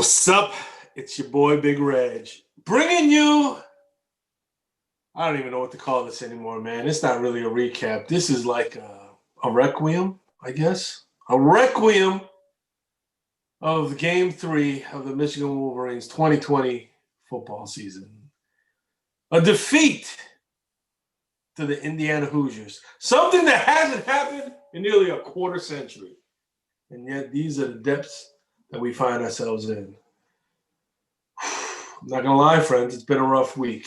What's up? It's your boy Big Reg. Bringing you, I don't even know what to call this anymore, man. It's not really a recap. This is like a requiem, I guess. A requiem of Game 3 of the Michigan Wolverines 2020 football season. A defeat to the Indiana Hoosiers. Something that hasn't happened in nearly a quarter century. And yet these are the depths that we find ourselves in. I'm not going to lie, friends. It's been a rough week.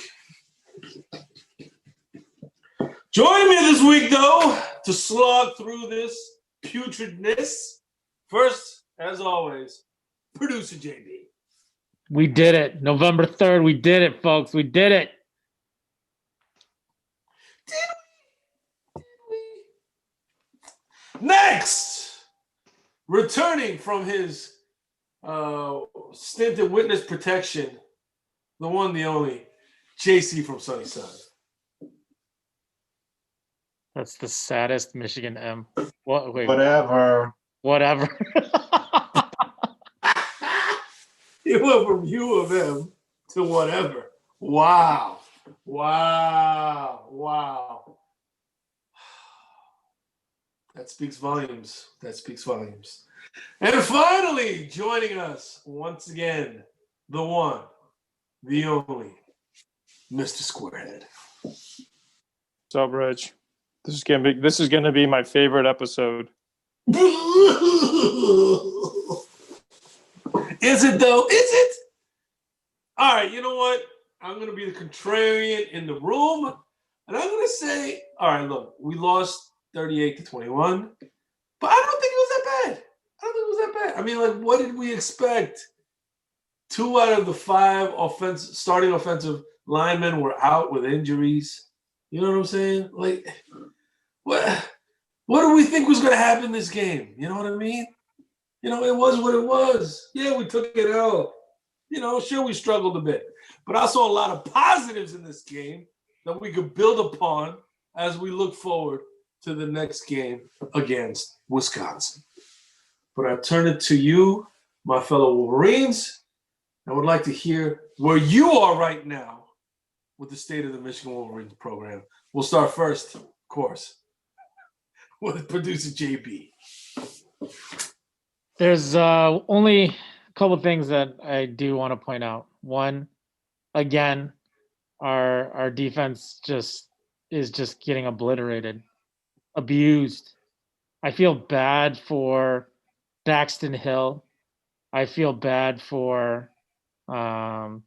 Joining me this week, though, to slog through this putridness, first, as always, producer JB. We did it. November 3rd, we did it, folks. We did it. Did we? Next, returning from his stint in witness protection, the one, the only, JC from Sunnyside. That's the saddest Michigan M. Wait, Whatever. It went from U of M to whatever. Wow. That speaks volumes. And finally, joining us once again, the one, the only, Mr. Squarehead. What's up, Rich? This is gonna be my favorite episode. Is it though? Is it? All right, you know what? I'm gonna be the contrarian in the room, and I'm gonna say, all right, look, we lost 38-21, but I don't think it was that bad. I mean, like, what did we expect? 2 out of the 5 starting offensive linemen were out with injuries. You know what I'm saying? Like, what do we think was going to happen this game? You know what I mean? You know, it was what it was. Yeah, we took it out. You know, sure, we struggled a bit. But I saw a lot of positives in this game that we could build upon as we look forward to the next game against Wisconsin. But I turn it to you, my fellow Wolverines. I would like to hear where you are right now with the state of the Michigan Wolverines program. We'll start first, of course, with producer JB. There's only a couple things that I do want to point out. One, again, our defense is just getting obliterated, abused. I feel bad for Daxton Hill. I feel bad for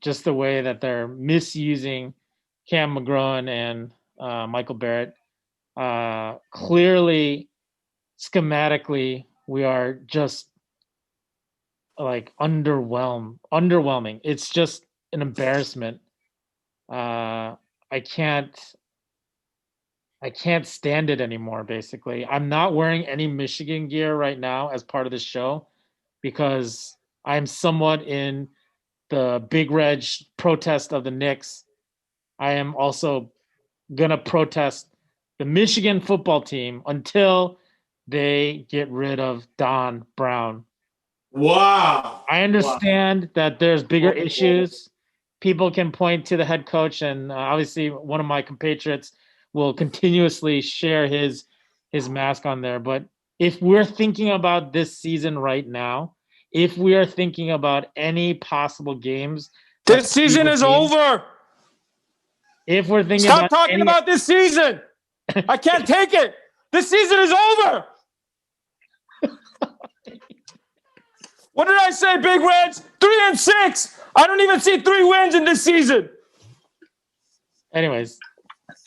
just the way that they're misusing Cam McGrone and Michael Barrett. Clearly, schematically, we are just like underwhelming. It's just an embarrassment. I can't stand it anymore, basically. I'm not wearing any Michigan gear right now as part of the show because I'm somewhat in the Big Reg protest of the Knicks. I am also going to protest the Michigan football team until they get rid of Don Brown. Wow. I understand that there's bigger issues. People can point to the head coach, and obviously one of my compatriots will continuously share his mask on there. But if we're thinking about this season right now, if we are thinking about any possible games, This season is over. If we're thinking Stop talking about this season. I can't take it. This season is over. What did I say, Big Reds? 3-6. I don't even see 3 wins in this season. Anyways.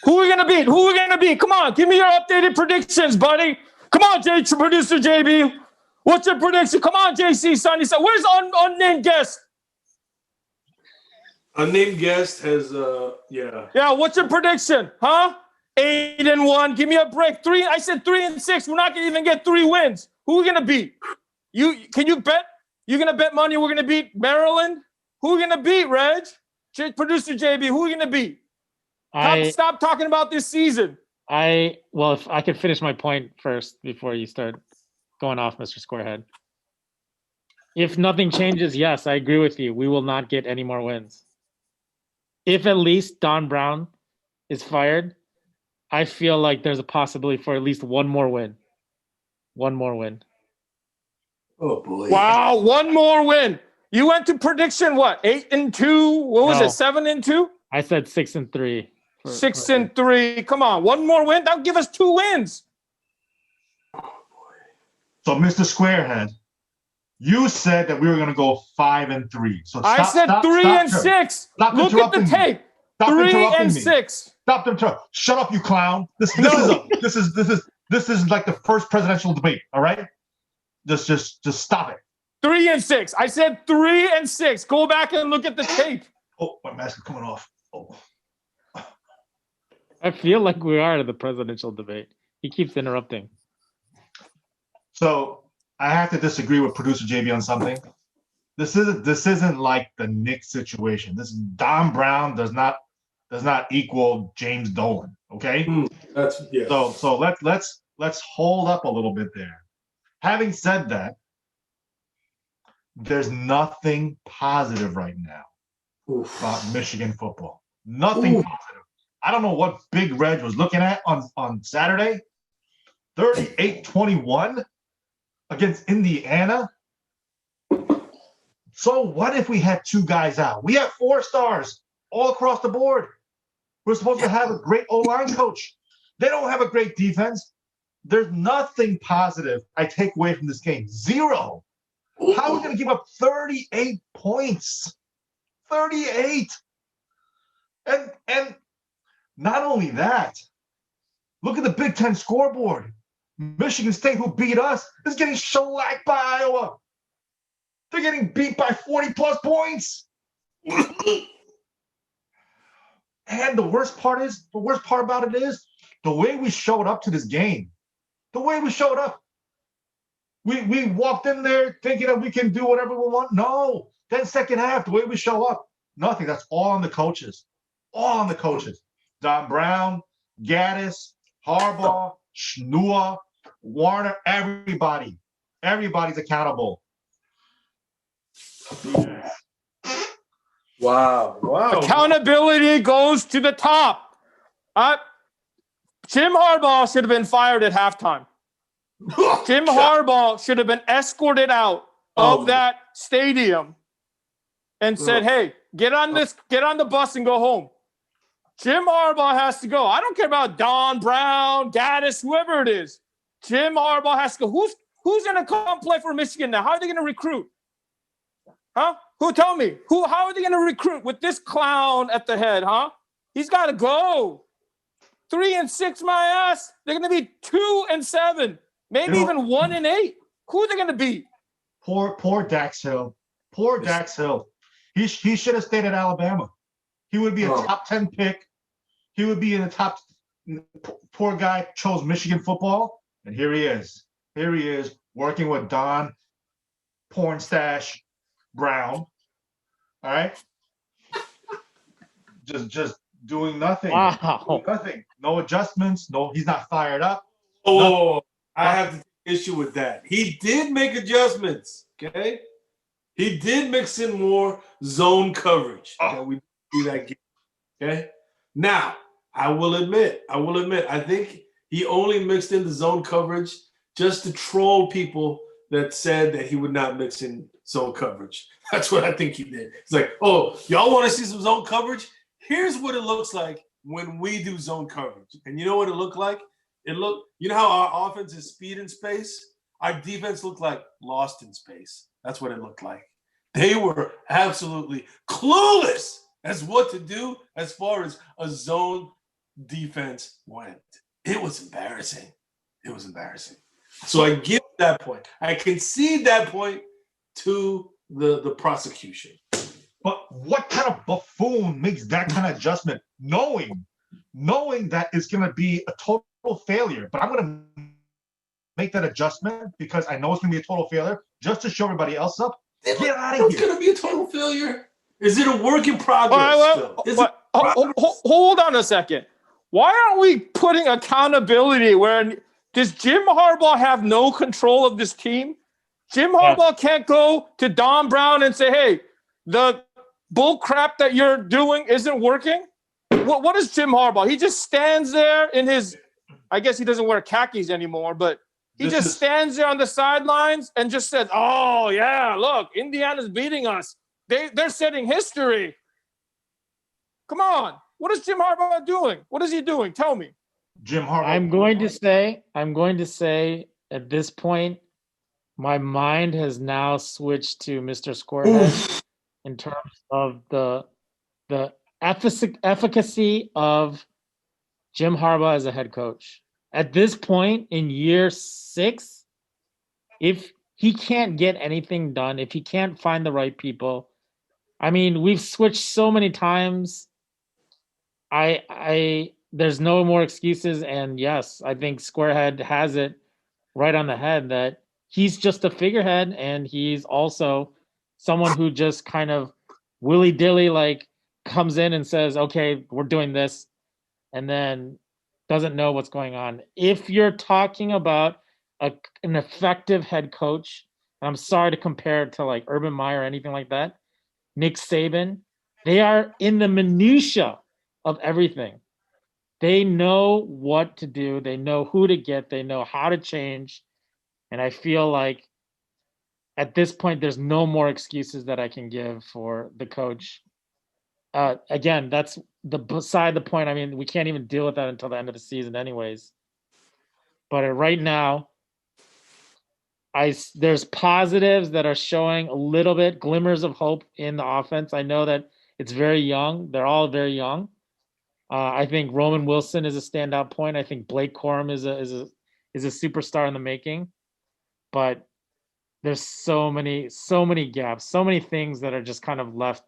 Who are we going to beat? Come on, give me your updated predictions, buddy. Come on, producer JB. What's your prediction? Come on, JC, Sonny. Where's unnamed guest? Unnamed guest has, yeah. Yeah, what's your prediction? Huh? 8-1. Give me a break. I said 3-6. We're not going to even get 3 wins. Who are we going to beat? Can you bet? You're going to bet money we're going to beat Maryland? Who are we going to beat, Reg? Producer JB, who are we going to beat? Stop talking about this season. If I could finish my point first before you start going off, Mr. Squarehead. If nothing changes, yes, I agree with you. We will not get any more wins. If at least Don Brown is fired, I feel like there's a possibility for at least one more win. One more win. Oh boy. Wow, one more win. You went to prediction what? 8-2. What was No. it? 7-2. I said 6-3. 6-3. Come on, one more win. That'll give us 2 wins. So, Mr. Squarehead, you said that we were going to go 5-3. So I said 3-6. Stop Look at the interrupting me. tape. Stop 3-6. me. Stop interrupting. Shut up, you clown. This is like the first presidential debate. All right, just stop it. 3-6. I said 3-6. Go back and look at the tape. Oh, my mask is coming off. Oh. I feel like we are in the presidential debate. He keeps interrupting. So I have to disagree with producer JB on something. This isn't like the Knicks situation. This is Don Brown does not equal James Dolan. Okay. That's yeah. So let's hold up a little bit there. Having said that, there's nothing positive right now about Michigan football. Nothing positive. I don't know what Big Reg was looking at on Saturday. 38-21 against Indiana. So what if we had 2 guys out? We have 4 stars all across the board. We're supposed to have a great O-line coach. They don't have a great defense. There's nothing positive I take away from this game. 0. How are we going to give up 38 points? 38. And not only that, look at the Big Ten scoreboard. Michigan State, who beat us, is getting shellacked by Iowa. They're getting beat by 40-plus points. And the worst part about it is the way we showed up to this game. The way we showed up. We walked in there thinking that we can do whatever we want. No. Then second half, the way we show up, nothing. That's all on the coaches. All on the coaches. Don Brown, Gaddis, Harbaugh, Schnua, Warner, everybody. Everybody's accountable. Wow. Accountability goes to the top. Jim Harbaugh should have been fired at halftime. Jim Harbaugh should have been escorted out of that stadium and said, hey, get on the bus and go home. Jim Harbaugh has to go. I don't care about Don Brown, Gaddis, whoever it is. Jim Harbaugh has to go. Who's going to come play for Michigan now? How are they going to recruit? Huh? Who tell me? How are they going to recruit with this clown at the head, huh? He's got to go. 3-6, my ass. They're going to be 2-7, maybe even 1-8. Who are they going to beat? Poor Dax Hill. Poor Dax Hill. He should have stayed at Alabama. He would be a top 10 pick. He would be in the top. Poor guy chose Michigan football, and here he is. Here he is working with Don Pornstash Brown. All right, just doing nothing. Wow. Doing nothing. No adjustments. No, he's not fired up. Oh, I have to take issue with that. He did make adjustments. Okay, he did mix in more zone coverage. That we see that game. Okay, now I will admit, I think he only mixed in the zone coverage just to troll people that said that he would not mix in zone coverage. That's what I think he did. He's like, oh, y'all want to see some zone coverage? Here's what it looks like when we do zone coverage. And you know what it looked like? You know how our offense is speed in space? Our defense looked like lost in space. That's what it looked like. They were absolutely clueless as what to do as far as a zone defense went. It was embarrassing. It was embarrassing. So I give that point. I concede that point to the prosecution. But what kind of buffoon makes that kind of adjustment, knowing that it's going to be a total failure? But I'm going to make that adjustment because I know it's going to be a total failure just to show everybody else up. Get out of here. It's going to be a total failure. Is it a work in progress? Hold on a second. Why aren't we putting accountability where does Jim Harbaugh have no control of this team? Jim Harbaugh can't go to Don Brown and say, hey, the bull crap that you're doing isn't working. What is Jim Harbaugh? He just stands there in his, I guess he doesn't wear khakis anymore, but he just stands there on the sidelines and just says, oh, yeah, look, Indiana's beating us. They're setting history. Come on. What is Jim Harbaugh doing? What is he doing? Tell me. Jim Harbaugh. I'm going to say at this point, my mind has now switched to Mr. Squarehead in terms of the efficacy of Jim Harbaugh as a head coach. At this point in year 6, if he can't get anything done, if he can't find the right people, I mean, we've switched so many times. There's no more excuses. And yes, I think Squarehead has it right on the head that he's just a figurehead, and he's also someone who just kind of willy-dilly like comes in and says, okay, we're doing this, and then doesn't know what's going on. If you're talking about an effective head coach, and I'm sorry to compare it to like Urban Meyer or anything like that, Nick Saban, they are in the minutia of everything. They know what to do. They know who to get. They know how to change. And I feel like at this point, there's no more excuses that I can give for the coach. Again, that's beside the point. I mean, we can't even deal with that until the end of the season anyways. But right now, there's positives that are showing a little bit, glimmers of hope in the offense. I know that it's very young. They're all very young. I think Roman Wilson is a standout point. I think Blake Corum is a superstar in the making. But there's so many gaps, so many things that are just kind of left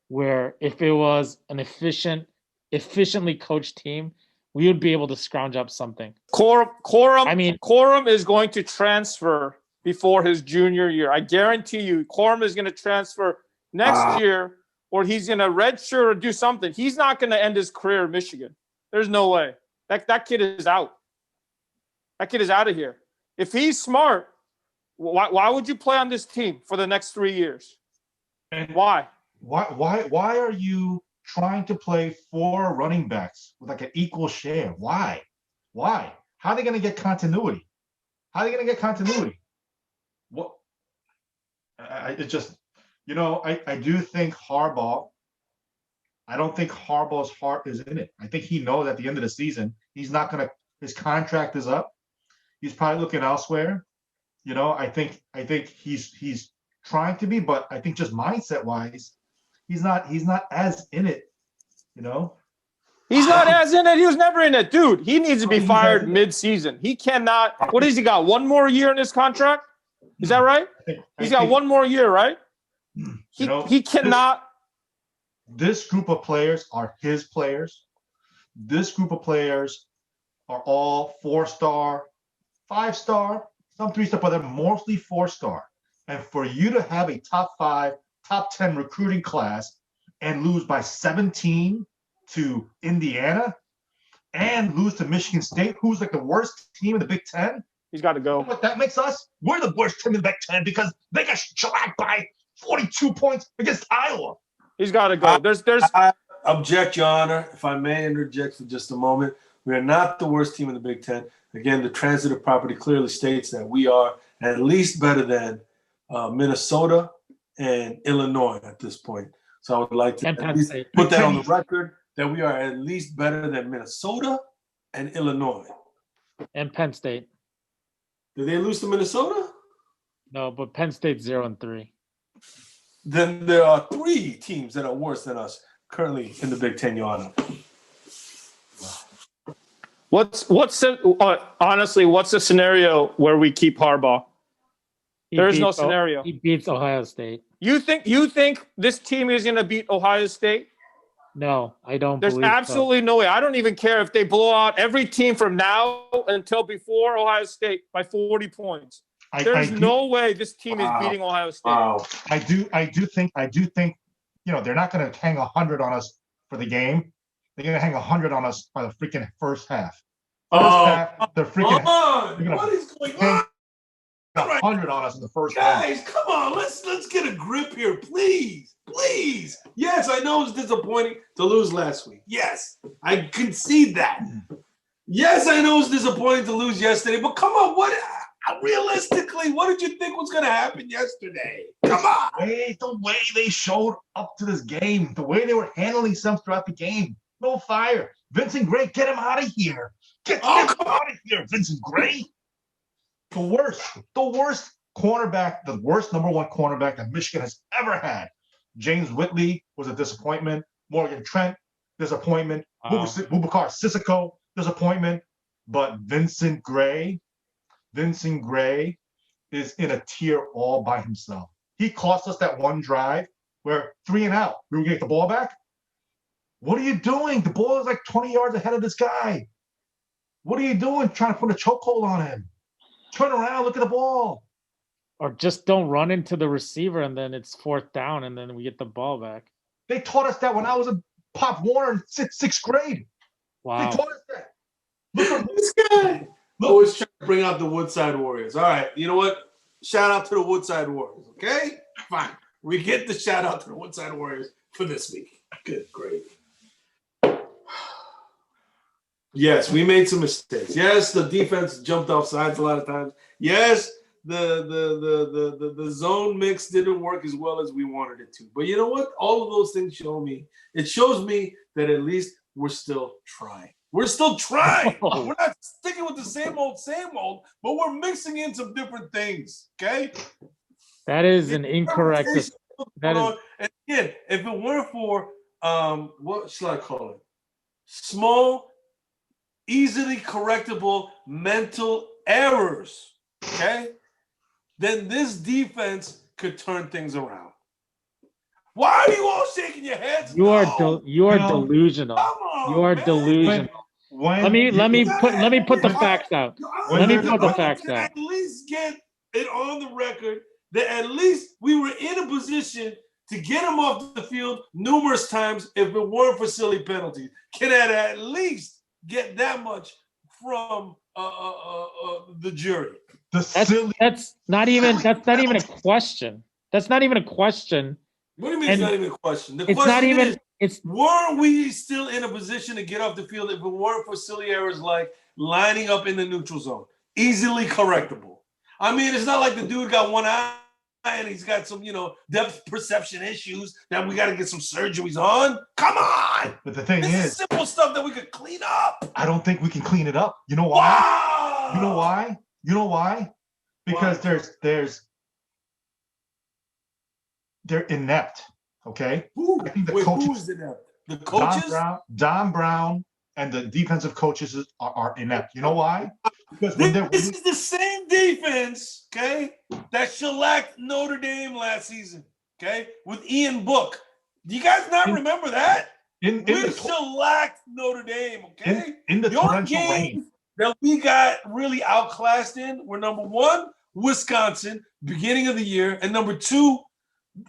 where if it was an efficiently coached team, we would be able to scrounge up something. Corum is going to transfer before his junior year. I guarantee you, Corum is going to transfer next year, or he's going to redshirt or do something. He's not going to end his career in Michigan. There's no way. That kid is out. That kid is out of here. If he's smart, why would you play on this team for the next 3 years? And why? Why are you trying to play 4 running backs with like an equal share? Why? How are they going to get continuity? What? It just, I do think Harbaugh. I don't think Harbaugh's heart is in it. I think he knows at the end of the season he's not going to. His contract is up. He's probably looking elsewhere. I think he's trying to be, but I think just mindset wise, he's not as in it. He's not as in it. He was never in it, dude. He needs to be fired mid-season. He cannot. What has he got? 1 more year in his contract? Is that right? He's got 1 more year, right? He cannot. This group of players are his players. This group of players are all 4-star, 5-star, some 3-star, but they're mostly 4-star. And for you to have a top 5, top 10 recruiting class and lose by 17 to Indiana and lose to Michigan State, who's like the worst team in the Big Ten. He's got to go. What that makes us? We're the worst team in the Big Ten because they got shellacked by 42 points against Iowa. He's got to go. I object, Your Honor. If I may interject for just a moment. We are not the worst team in the Big Ten. Again, the transitive property clearly states that we are at least better than Minnesota and Illinois at this point. So I would like to at least put that on the record that we are at least better than Minnesota and Illinois. And Penn State. Did they lose to Minnesota? No, but Penn State's 0-3. Then there are 3 teams that are worse than us currently in the Big Ten, Your Honor. Honestly, what's the scenario where we keep Harbaugh? There is no scenario. He beats Ohio State. You think this team is going to beat Ohio State? No, I don't. There's absolutely no way. I don't even care if they blow out every team from now until before Ohio State by 40 points. There's no way this team is beating Ohio State. Wow. I do think, they're not going to hang 100 on us for the game. They're going to hang 100 on us by the freaking first half. What is going on? 500 on us in the first half. Guys, come on, let's get a grip here, please. Please. Yes, I know it's disappointing to lose last week. Yes, I concede that. Yes, I know it's disappointing to lose yesterday, but come on, realistically, what did you think was going to happen yesterday? Come on. The way they showed up to this game, the way they were handling themselves throughout the game. No fire. Vincent Gray, get him out of here. Get him out of here, Vincent Gray. The worst cornerback, the worst number one cornerback that Michigan has ever had. James Whitley was a disappointment. Morgan Trent, disappointment. Boubacar Sissoko, disappointment. But Vincent Gray is in a tier all by himself. He cost us that one drive where 3 and out. We were going to get the ball back. What are you doing? The ball is like 20 yards ahead of this guy. What are you doing trying to put a chokehold on him? Turn around, look at the ball. Or just don't run into the receiver and then it's 4th down and then we get the ball back. They taught us that when I was a Pop Warner in sixth grade. Wow. They taught us that. Look at this guy. Always trying to bring out the Woodside Warriors. All right, you know what? Shout out to the Woodside Warriors, okay? Fine. We get the shout out to the Woodside Warriors for this week. Good, great. Yes, we made some mistakes. Yes, the defense jumped off sides a lot of times. Yes, the zone mix didn't work as well as we wanted it to. But you know what? All of those things show me. It shows me that at least we're still trying. We're still trying. We're not sticking with the same old, but we're mixing in some different things. Okay? That is an incorrect. And again, if it weren't for what should I call it? Small, easily correctable mental errors. Okay? Then this defense could turn things around. Why are you all shaking your heads? You are delusional. You are delusional. Let me put the facts out. Let me put the facts out. At least get it on the record that at least we were in a position to get him off the field numerous times if it weren't for silly penalties. Can I at least get that much from the jury? That's not even a question. That's not even a question. What do you mean it's not even a question? The question is, weren't we still in a position to get off the field if it weren't for silly errors like lining up in the neutral zone? Easily correctable. I mean, it's not like the dude got one eye and he's got some, depth perception issues that we got to get some surgeries on. Come on. But the thing is simple stuff that we could clean up. I don't think we can clean it up. You know why? Wow. You know why? Because they're inept. Okay. I think who's inept? The coaches? Don Brown and the defensive coaches are inept. You know why? Because this is the same defense, okay, that shellacked Notre Dame last season, okay, with Ian Book. Do you guys not remember that? We shellacked Notre Dame, okay? In the torrential rain. That we got really outclassed in were number 1, Wisconsin, beginning of the year, and number 2,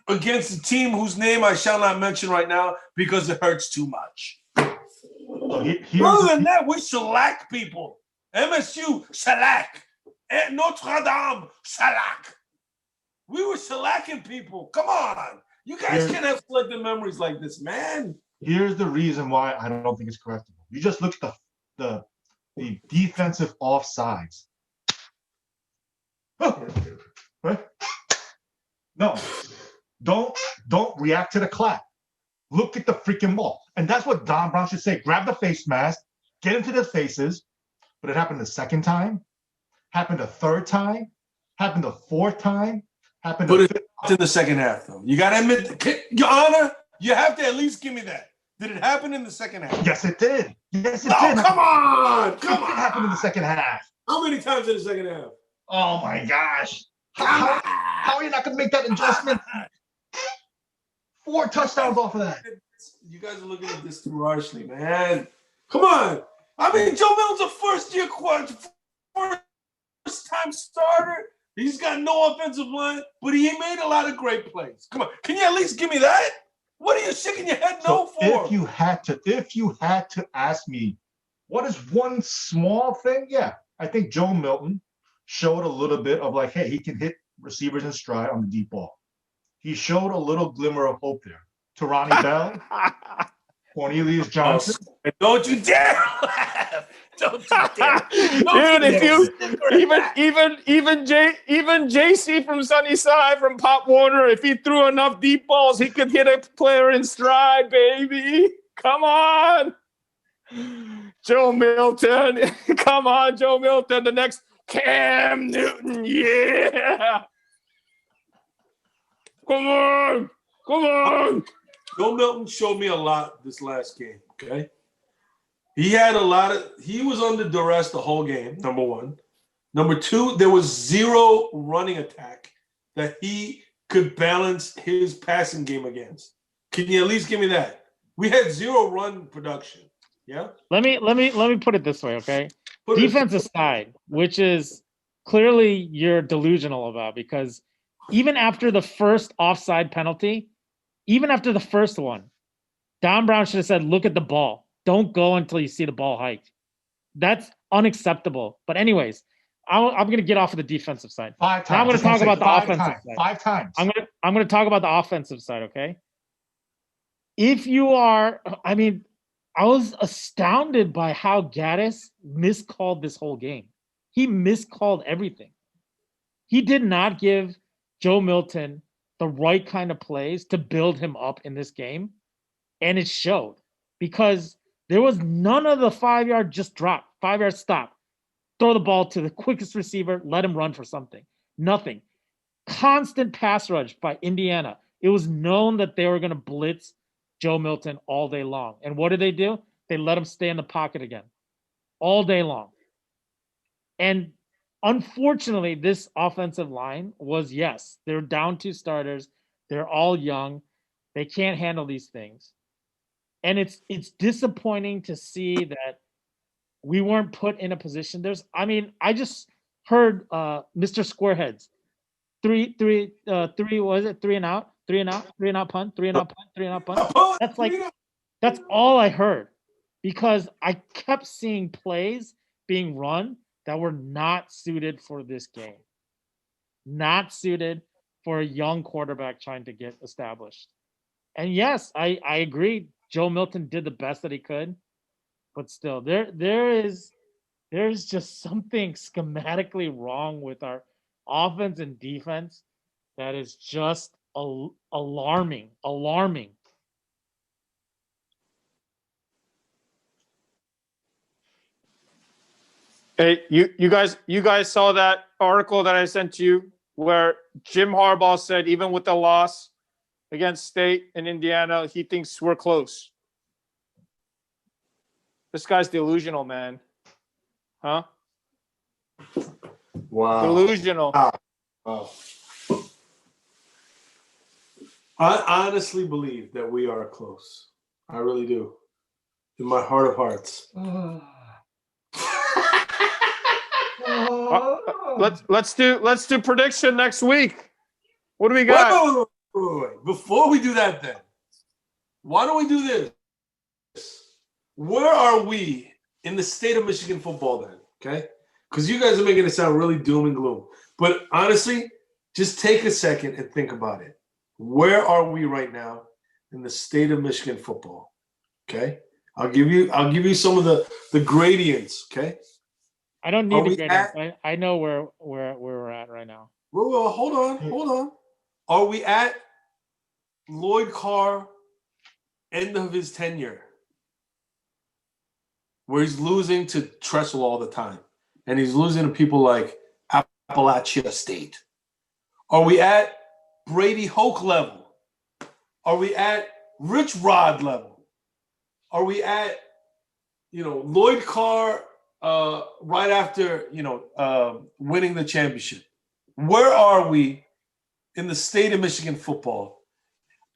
against a team whose name I shall not mention right now because it hurts too much. Other than that, we shellacked people. MSU, shellac. Notre Dame, shellac. We were shellacking people. Come on. You guys can't have selective memories like this, man. Here's the reason why I don't think it's correctable. You just look at the defensive offsides. Right? No. Don't react to the clap. Look at the freaking ball. And that's what Don Brown should say. Grab the face mask, get into their faces. But it happened the second time, happened a third time, happened a fourth time, happened a fifth time. In the second half, though. You got to admit, Your Honor, you have to at least give me that. Did it happen in the second half? Yes, it did. Yes, it did. Come on. It did happen in the second half. How many times in the second half? Oh, my gosh. How are you not going to make that adjustment? 4 touchdowns off of that. You guys are looking at this too harshly, man. Come on. I mean, Joe Milton's a first-time starter. He's got no offensive line, but he made a lot of great plays. Come on. Can you at least give me that? What are you shaking your head no for? If you had to ask me, what is one small thing? Yeah, I think Joe Milton showed a little bit of like, hey, he can hit receivers in stride on the deep ball. He showed a little glimmer of hope there. Tarani Bell, Cornelius Johnson. Don't you dare laugh. Don't you dare. Dude, if you even JC from Sunnyside from Pop Warner, if he threw enough deep balls, he could hit a player in stride, baby. Come on. Joe Milton. Come on, Joe Milton. The next Cam Newton. Yeah. Come on. Come on. Joe Milton showed me a lot this last game, okay? He was under duress the whole game, number one. Number two, there was zero running attack that he could balance his passing game against. Can you at least give me that? We had zero run production. Yeah? Let me put it this way, okay? Defense aside, which is clearly you're delusional about, because even after the first offside penalty, even after the first one, Don Brown should have said, look at the ball. Don't go until you see the ball hike. That's unacceptable. But anyways, I'm going to get off of the defensive side. Five times. Now I'm going to talk about the offensive side. 5 times. I'm going to talk about the offensive side, okay? If you are, I mean, I was astounded by how Gaddis miscalled this whole game. He miscalled everything. He did not give Joe Milton the right kind of plays to build him up in this game. And it showed, because there was none of the 5-yard just drop, 5-yard stop, throw the ball to the quickest receiver, let him run for something. Nothing. Constant pass rush by Indiana. It was known that they were going to blitz Joe Milton all day long. And what did? They let him stay in the pocket again all day long. And unfortunately, this offensive line was, yes, they're down 2 starters. They're all young. They can't handle these things. And it's disappointing to see that we weren't put in a position. I just heard Mr. Squareheads. Three, was it 3 and out? 3 and out, 3 and out punt, 3 and out punt, 3 and out punt. That's all I heard, because I kept seeing plays being run that were not suited for this game. Not suited for a young quarterback trying to get established. And yes, I agree. Joe Milton did the best that he could, but still, there's just something schematically wrong with our offense and defense that is just alarming. Hey, you guys saw that article that I sent to you where Jim Harbaugh said even with the loss against State and Indiana, he thinks we're close. This guy's delusional, man. Huh? Wow. Delusional. Wow. I honestly believe that we are close. I really do. In my heart of hearts. Let's do prediction next week. What do we got? Wait. Before we do that, then, why don't we do this? Where are we in the state of Michigan football then? Okay, because you guys are making it sound really doom and gloom. But honestly, just take a second and think about it. Where are we right now in the state of Michigan football? Okay, I'll give you some of the gradients. Okay. I don't need the gradients. I know where we're at right now. Well, hold on. Are we at Lloyd Carr end of his tenure, where he's losing to Tressel all the time, and he's losing to people like Appalachia State? Are we at Brady Hoke level? Are we at Rich Rod level? Are we at, Lloyd Carr right after, winning the championship? Where are we in the state of Michigan football?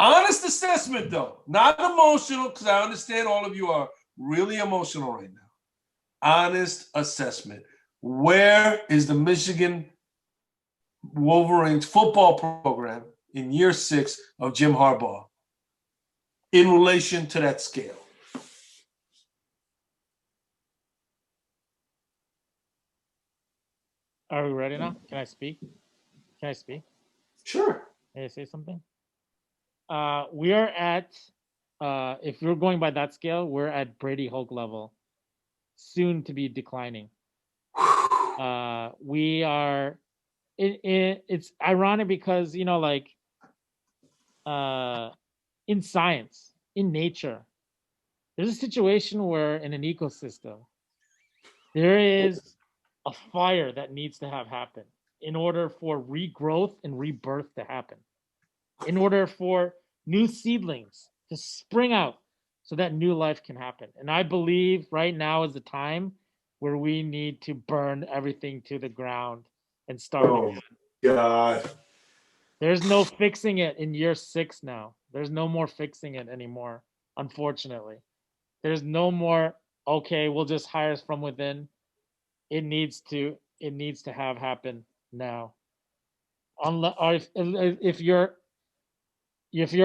Honest assessment, though, not emotional, because I understand all of you are really emotional right now. Honest assessment. Where is the Michigan Wolverines football program in year 6 of Jim Harbaugh in relation to that scale? Are we ready now? Can I speak? Can I speak? Sure. May I say something? We are at, if you're going by that scale, we're at Brady Hulk level, soon to be declining. We are, it's ironic because, you know, like, in science, in nature, there's a situation where in an ecosystem, there is a fire that needs to have happen in order for regrowth and rebirth to happen, in order for new seedlings to spring out so that new life can happen. And I believe right now is the time where we need to burn everything to the ground and start again. God. There's no fixing it in year 6 now. There's no more fixing it anymore, unfortunately. There's no more, okay, we'll just hire from within. It needs to have happen now. Unless, or if you're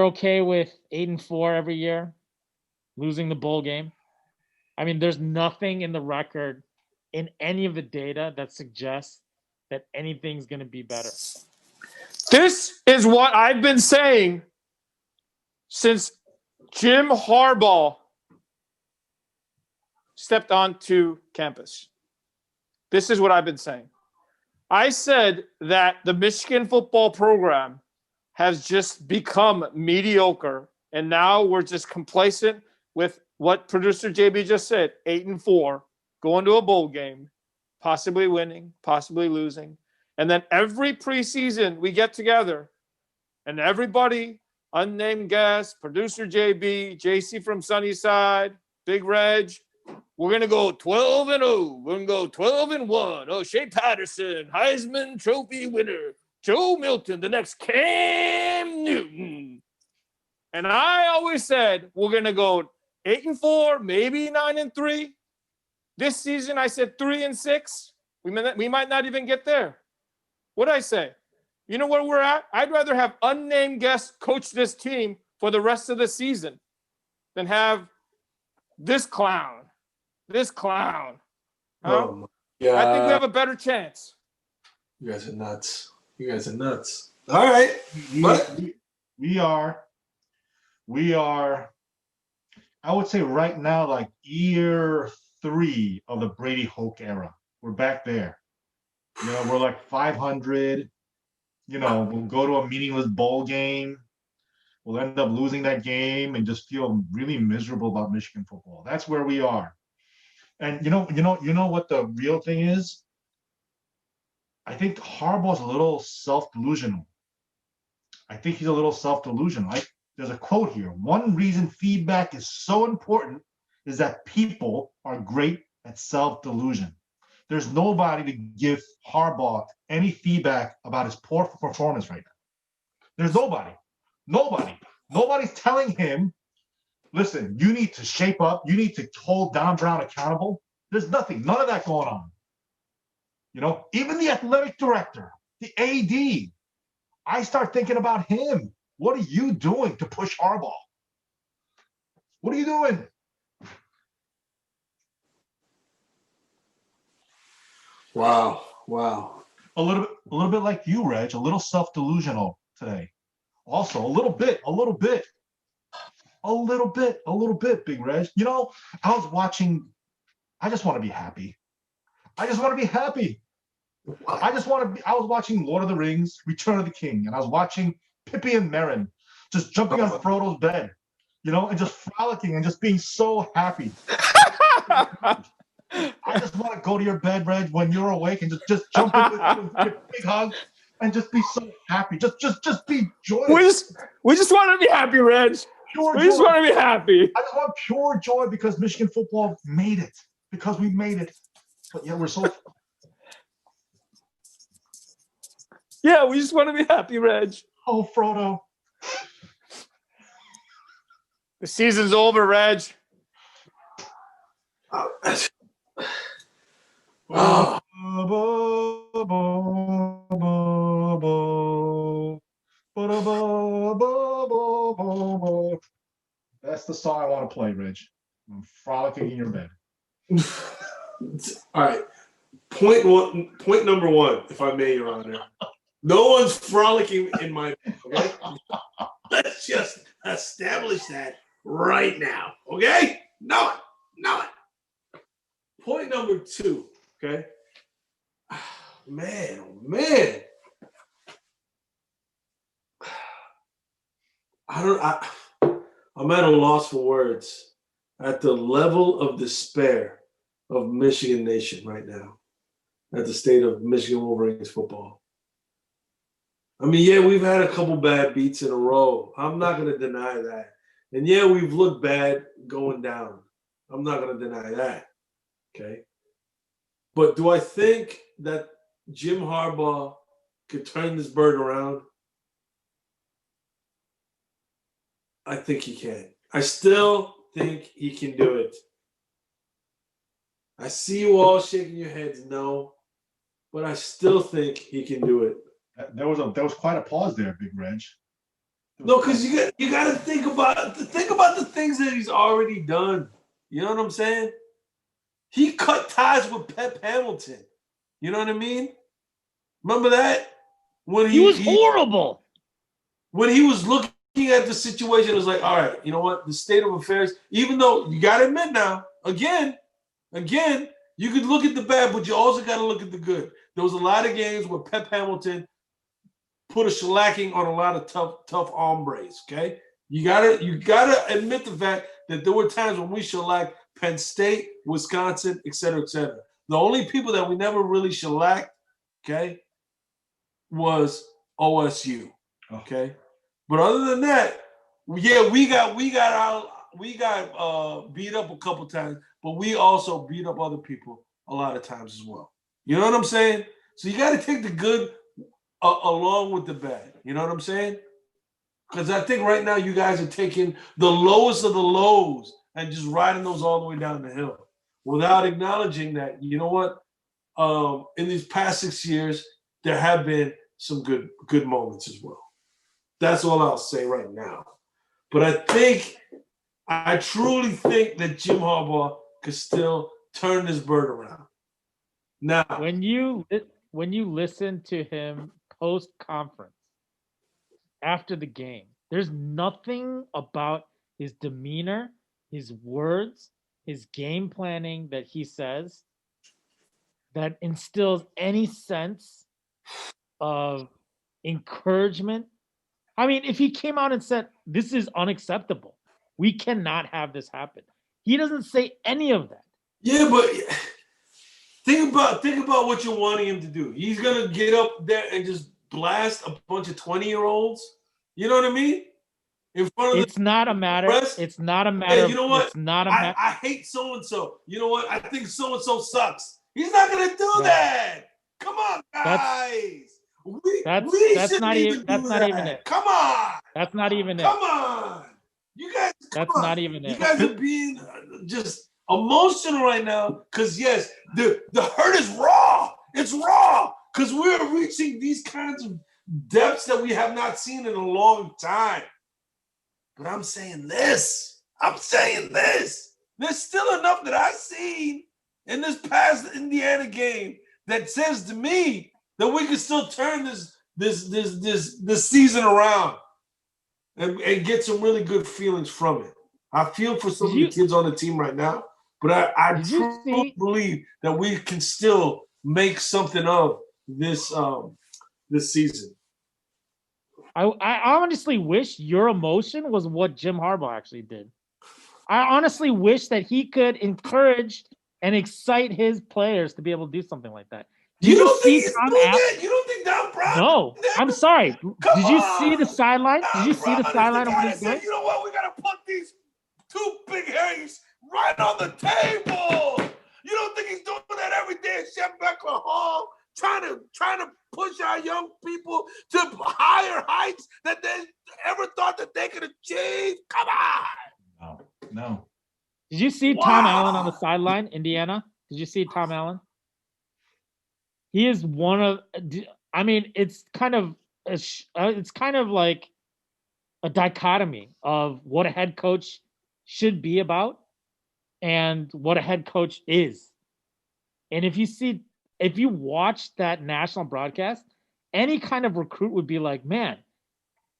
okay with 8-4 every year, losing the bowl game, I mean, there's nothing in the record in any of the data that suggests that anything's going to be better. This is what I've been saying since Jim Harbaugh stepped onto campus. This is what I've been saying. I said that the Michigan football program has just become mediocre, and now we're just complacent with what producer JB just said, 8-4, going to a bowl game, possibly winning, possibly losing. And then every preseason we get together and everybody, unnamed guest, producer JB, JC from Sunnyside, Big Reg, we're going to go 12-0. We're going to go 12-1. Oh, Shea Patterson, Heisman Trophy winner. Joe Milton, the next Cam Newton. And I always said we're going to go 8-4, maybe 9-3. This season, I said 3-6. We might not even get there. What'd I say? You know where we're at? I'd rather have unnamed guests coach this team for the rest of the season than have this clown. This clown. Huh? Oh my God. I think we have a better chance. You guys are nuts. You guys are nuts. All right. We are, I would say right now, like year 3 of the Brady Hoke era. We're back there. You know, we're like 500. You know, we'll go to a meaningless bowl game. We'll end up losing that game and just feel really miserable about Michigan football. That's where we are. And you know what the real thing is? I think Harbaugh's a little self-delusional. I think he's a little self-delusional. There's a quote here. One reason feedback is so important is that people are great at self-delusion. There's nobody to give Harbaugh any feedback about his poor performance right now. There's nobody. Nobody's telling him, listen, you need to shape up. You need to hold Don Brown accountable. There's nothing, none of that going on. You know, even the athletic director, the AD, I start thinking about him. What are you doing to push Harbaugh? What are you doing? Wow. A little bit like you, Reg, a little self-delusional today. Also, a little bit, Big Reg. You know, I was want to be happy. I was watching Lord of the Rings, Return of the King, and I was watching Pippi and Merrin just jumping on Frodo's bed, you know, and just frolicking and just being so happy. I just want to go to your bed, Reg, when you're awake and just jump in with you and give a big hug and just be so happy. Just be joyous. We just want to be happy, Reg. Just want to be happy. I just want pure joy because Michigan football made it. Because we made it. But yeah, we're so... Yeah, we just want to be happy, Reg. Oh, Frodo. The season's over, Reg. Oh. That's the song I want to play, Reg. I'm frolicking in your bed. All right. Point number one, if I may, Your Honor. No one's frolicking in my okay? Let's just establish that right now. Okay? Know it. Point number two, okay? Man, oh man. I'm at a loss for words at the level of despair of Michigan Nation right now, at the state of Michigan Wolverines football. I mean, yeah, we've had a couple bad beats in a row. I'm not going to deny that. And yeah, we've looked bad going down. I'm not going to deny that. Okay. But do I think that Jim Harbaugh could turn this bird around? I think he can. I still think he can do it. I see you all shaking your heads no, but I still think he can do it. There was quite a pause there, Big Reg. No, because you got to think about the things that he's already done. You know what I'm saying? He cut ties with Pep Hamilton. You know what I mean? Remember that? When He was horrible. When he was looking at the situation, it was like, all right, you know what? The state of affairs, even though you got to admit now, again, you could look at the bad, but you also got to look at the good. There was a lot of games where Pep Hamilton put a shellacking on a lot of tough hombres, okay? You gotta admit the fact that there were times when we shellacked Penn State, Wisconsin, et cetera, et cetera. The only people that we never really shellacked, okay, was OSU, okay? But other than that, yeah, we got beat up a couple times, but we also beat up other people a lot of times as well. You know what I'm saying? So you got to take the good along with the bad. You know what I'm saying? Because I think right now you guys are taking the lowest of the lows and just riding those all the way down the hill without acknowledging that, you know what? In these past 6 years, there have been some good moments as well. That's all I'll say right now. But I truly think that Jim Harbaugh could still turn this bird around. Now, when you listen to him post conference after the game, there's nothing about his demeanor, his words, his game planning that he says that instills any sense of encouragement. I mean, if he came out and said, this is unacceptable, we cannot have this happen, he doesn't say any of that. Yeah, but think about what you're wanting him to do. He's gonna get up there and just blast a bunch of 20-year-olds. You know what I mean? In front of it's not a matter. Press. It's not a matter. Hey, you know what? It's not a matter. I hate so and so. You know what? I think so and so sucks. He's not gonna do that. Come on, guys. That's not even it. Come on. That's not even it. Come on. You guys. That's not even it. You guys are being just emotional right now because yes, the hurt is raw. It's raw because we're reaching these kinds of depths that we have not seen in a long time. But I'm saying this. There's still enough that I've seen in this past Indiana game that says to me that we can still turn this season around and get some really good feelings from it. I feel for some of the kids on the team right now, but I truly believe that we can still make something of this season. I honestly wish your emotion was what Jim Harbaugh actually did. I honestly wish that he could encourage and excite his players to be able to do something like that. You don't think Don Brown? No, I'm sorry. Did you see the sideline? Did you see the sideline of what he's doing? You know what? We gotta put these two big hairs right on the table. You don't think he's doing that every day at Chef Beckler Hall, trying to push our young people to higher heights that they ever thought that they could achieve? Come on. No. Did you see Tom Allen on the sideline, Indiana? Did you see Tom Allen? He is one of. I mean, it's kind of like a dichotomy of what a head coach should be about and what a head coach is. And if you see if you watch that national broadcast, any kind of recruit would be like, man,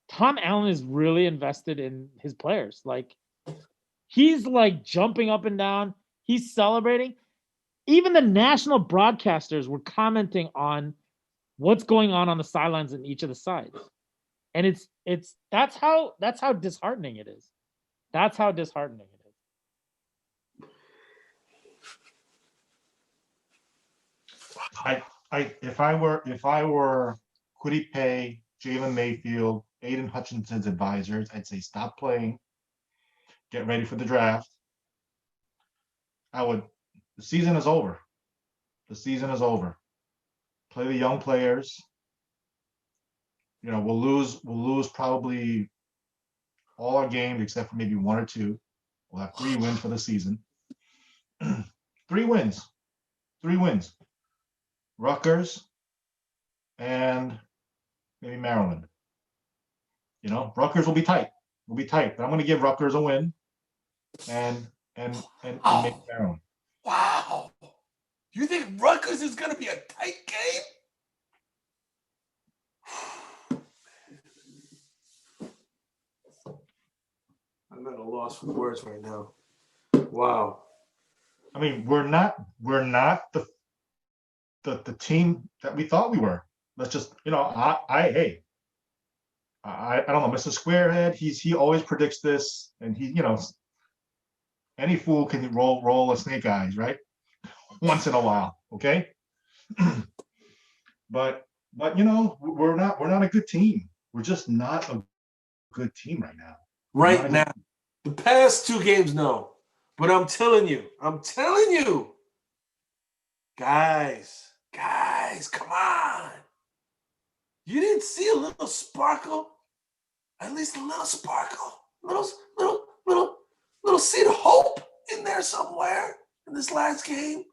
Tom Allen is really invested in his players. Like, he's like jumping up and down. He's celebrating. Even the national broadcasters were commenting on what's going on the sidelines in each of the sides. And it's that's how disheartening it is. That's how disheartening it is. If I were Quiddy, Jalen Mayfield, Aiden Hutchinson's advisors, I'd say stop playing, get ready for the draft. The season is over. The season is over. Play the young players. You know, we'll lose probably all our games except for maybe one or two. We'll have 3 wins for the season. 3 wins. 3 wins. Rutgers and maybe Maryland. You know, Rutgers will be tight. We'll be tight, but I'm going to give Rutgers a win and make Maryland. Wow. You think Rutgers is going to be a tight game? I'm at a loss for words right now. Wow. I mean, we're not the team that we thought we were. Let's just, you know, I don't know, Mr. Squarehead, he always predicts this, and he, you know, any fool can roll a snake eyes, right? Once in a while, okay? but you know, we're not a good team. We're just not a good team right now. Right now. The past 2 games, no. But I'm telling you, guys, come on. You didn't see a little sparkle? At least a little sparkle. Little seed of hope in there somewhere in this last game.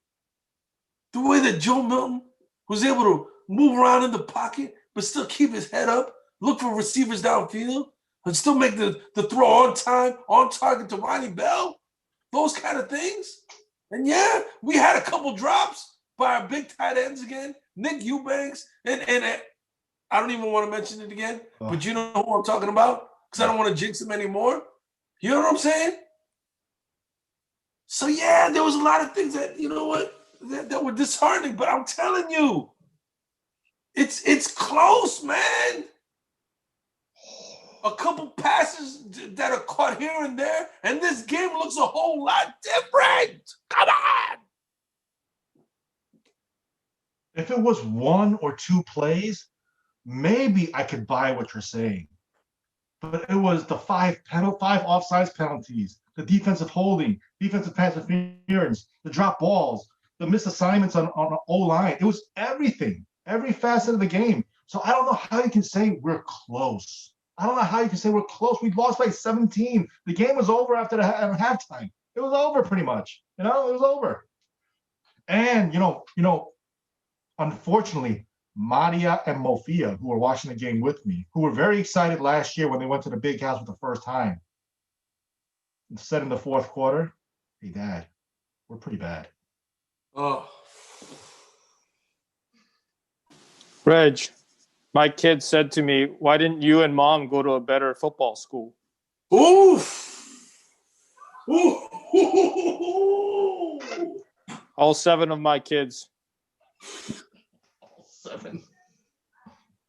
The way that Joe Milton was able to move around in the pocket, but still keep his head up, look for receivers downfield, and still make the throw on time, on target to Ronnie Bell. Those kind of things. And yeah, we had a couple drops by our big tight ends again, Nick Eubanks, and I don't even want to mention it again, but you know who I'm talking about because I don't want to jinx him anymore. You know what I'm saying? So yeah, there was a lot of things that, you know what, that were disheartening, but I'm telling you, it's close, man. A couple passes that are caught here and there, and this game looks a whole lot different. Come on. If it was 1 or 2 plays, maybe I could buy what you're saying. But it was the 5 offsides penalties, the defensive holding, defensive pass interference, the drop balls, the missed assignments on O-line. It was everything, every facet of the game. So I don't know how you can say we're close. I don't know how you can say we're close. We lost by 17. The game was over after the halftime. It was over pretty much. You know, it was over. And, you know, unfortunately, Madia and Mofia, who were watching the game with me, who were very excited last year when they went to the big house for the first time, said in the 4th quarter, hey, Dad, we're pretty bad. Oh. Reg, my kid said to me, why didn't you and Mom go to a better football school? Oof. All 7 of my kids. 7.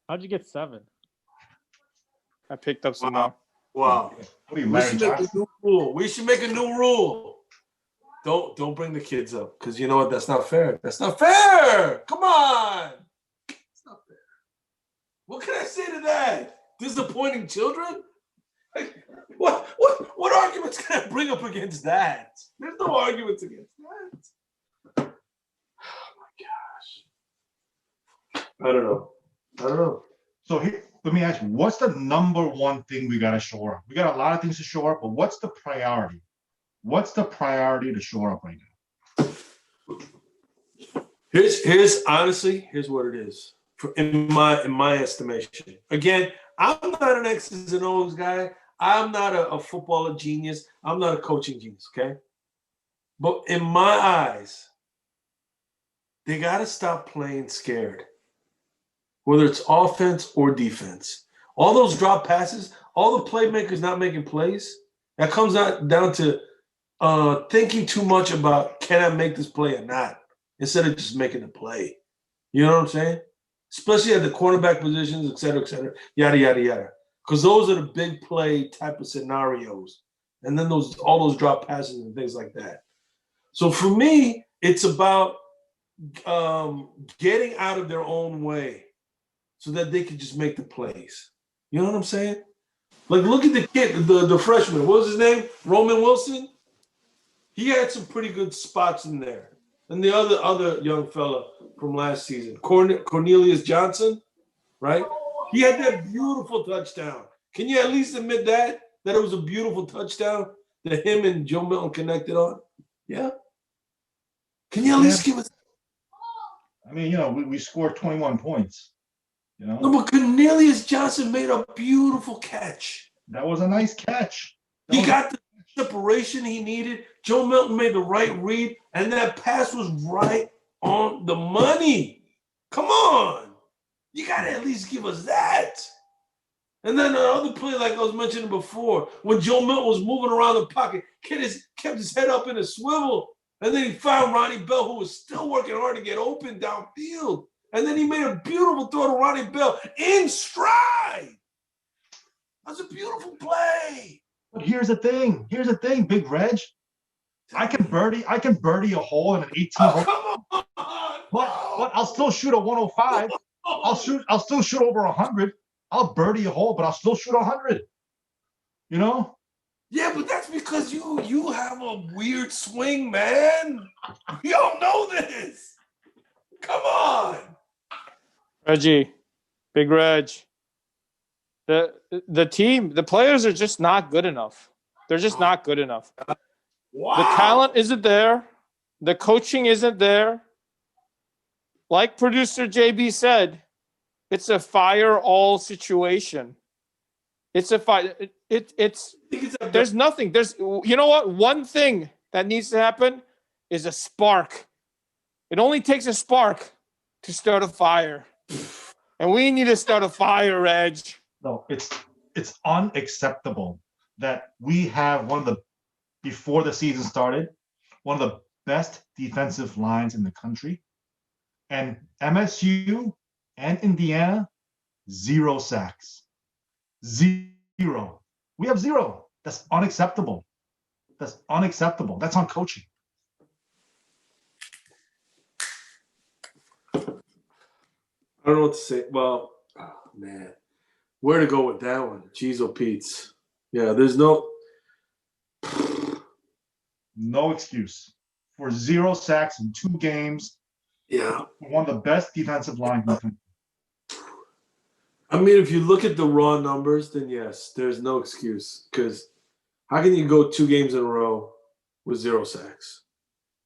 How'd you get 7? I picked up some. Wow. What are you, We Larry should make a Johnson? new rule. We should make a new rule. Don't bring the kids up because you know what? That's not fair. That's not fair. Come on. It's not fair. What can I say to that? Disappointing children? Like, what arguments can I bring up against that? There's no arguments against that. Oh my gosh. I don't know. So here, let me ask you, what's the number one thing we got to shore up? We got a lot of things to shore up, but what's the priority? What's the priority to shore up right now? Here's honestly, here's what it is. In my estimation. Again, I'm not an X's and O's guy. I'm not a footballer genius. I'm not a coaching genius, okay? But in my eyes, they got to stop playing scared, whether it's offense or defense. All those drop passes, all the playmakers not making plays, that comes down to thinking too much about can I make this play or not, instead of just making the play. You know what I'm saying? Especially at the cornerback positions, et cetera, yada, yada, yada. Because those are the big play type of scenarios. And then all those drop passes and things like that. So for me, it's about getting out of their own way so that they can just make the plays. You know what I'm saying? Like, look at the kid, the freshman. What was his name? Roman Wilson? He had some pretty good spots in there. And the other young fella from last season, Cornelius Johnson, right? He had that beautiful touchdown. Can you at least admit that it was a beautiful touchdown that him and Joe Milton connected on? Yeah. Can you at least give us? I mean, you know, we scored 21 points. You know, No, but Cornelius Johnson made a beautiful catch. that was a nice catch. He got the separation he needed. Joe Milton made the right read, and that pass was right on the money. Come on. You got to at least give us that. And then the other play, like I was mentioning before, when Joe Milton was moving around the pocket, kept his head up in a swivel, and then he found Ronnie Bell, who was still working hard to get open downfield. And then he made a beautiful throw to Ronnie Bell in stride. That's a beautiful play. But here's the thing, Big Reg. I can birdie a hole in an 18 hole. Come on. But I'll still shoot a 105. I'll still shoot over 100. I'll birdie a hole, but I'll still shoot 100. You know? Yeah, but that's because you have a weird swing, man. We all know this. Come on. Reggie, Big Reg. The team, the players are just not good enough. They're just not good enough. Wow. The talent isn't there. The coaching isn't there. Like producer JB said, it's a fire all situation. It's a fire. There's nothing. You know what? One thing that needs to happen is a spark. It only takes a spark to start a fire. And we need to start a fire, Reg. No, it's unacceptable that we have before the season started, one of the best defensive lines in the country. And MSU and Indiana, 0 sacks. 0. We have 0. That's unacceptable. That's on coaching. I don't know what to say. Well, oh, man. Where to go with that one? Cheese or Pete's? Yeah, there's no excuse for 0 sacks in 2 games. Yeah. One of the best defensive lines in the country. I mean, if you look at the raw numbers, then yes, there's no excuse. Because how can you go 2 games in a row with 0 sacks?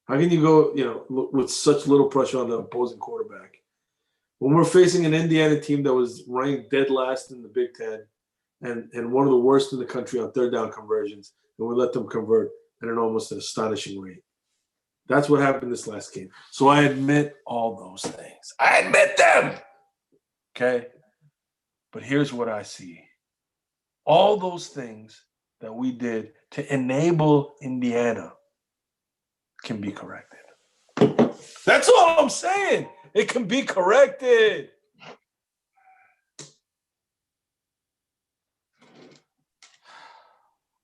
How can you go, with such little pressure on the opposing quarterback? When we're facing an Indiana team that was ranked dead last in the Big Ten and one of the worst in the country on third down conversions, and we let them convert at an almost astonishing rate. That's what happened this last game. So I admit all those things. I admit them. Okay? But here's what I see. All those things that we did to enable Indiana can be corrected. That's all I'm saying. It can be corrected.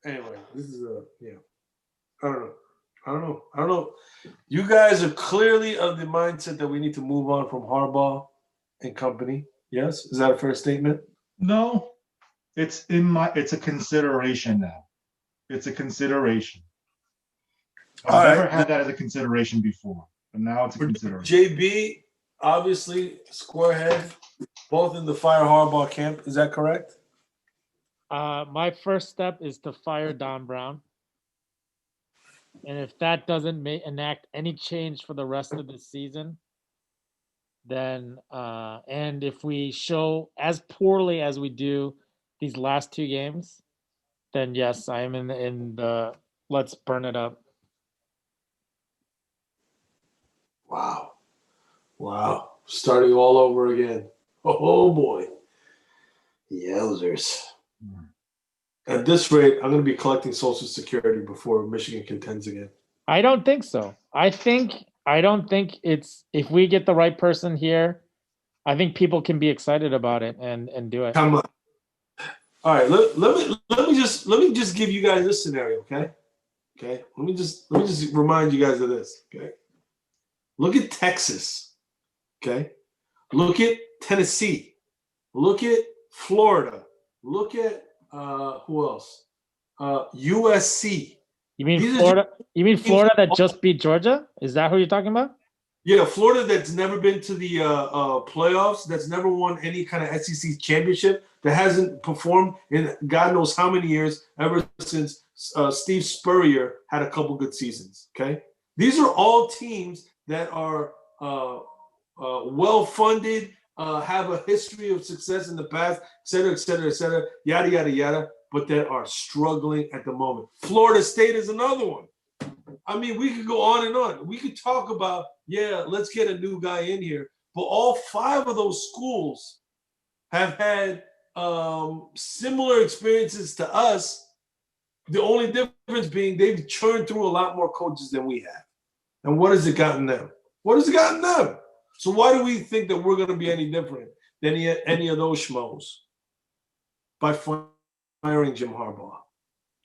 Anyway, this is I don't know. You guys are clearly of the mindset that we need to move on from Harbaugh and company. Yes? Is that a fair statement? No, it's a consideration now. It's a consideration. I've never had that as a consideration before, but now it's a consideration. JB, obviously, squarehead, both in the fire Harbaugh camp. Is that correct? My first step is to fire Don Brown. And if that doesn't enact any change for the rest of the season, then and if we show as poorly as we do these last 2 games, then yes, I am in the let's burn it up. Wow. Wow. Starting all over again. Oh boy. Yowzers. At this rate, I'm going to be collecting Social Security before Michigan contends again. I don't think so. I don't think it's if we get the right person here, I think people can be excited about it and do it. Come on. All right, let me just give you guys this scenario, okay? Okay. Let me just remind you guys of this, okay? Look at Texas, okay? Look at Tennessee. Look at Florida. Look at who else? USC. You mean Florida? You mean Florida that just beat Georgia? Is that who you're talking about? Yeah, Florida that's never been to the playoffs, that's never won any kind of SEC championship, that hasn't performed in God knows how many years, ever since Steve Spurrier had a couple good seasons. Okay, these are all teams that are well funded, have a history of success in the past, et cetera, yada yada yada, but that are struggling at the moment. Florida State is another one. I mean, we could go on and on. We could talk about, yeah, let's get a new guy in here. But all 5 of those schools have had similar experiences to us. The only difference being they've churned through a lot more coaches than we have. And what has it gotten them? What has it gotten them? So why do we think that we're going to be any different than any of those schmoes by firing Jim Harbaugh?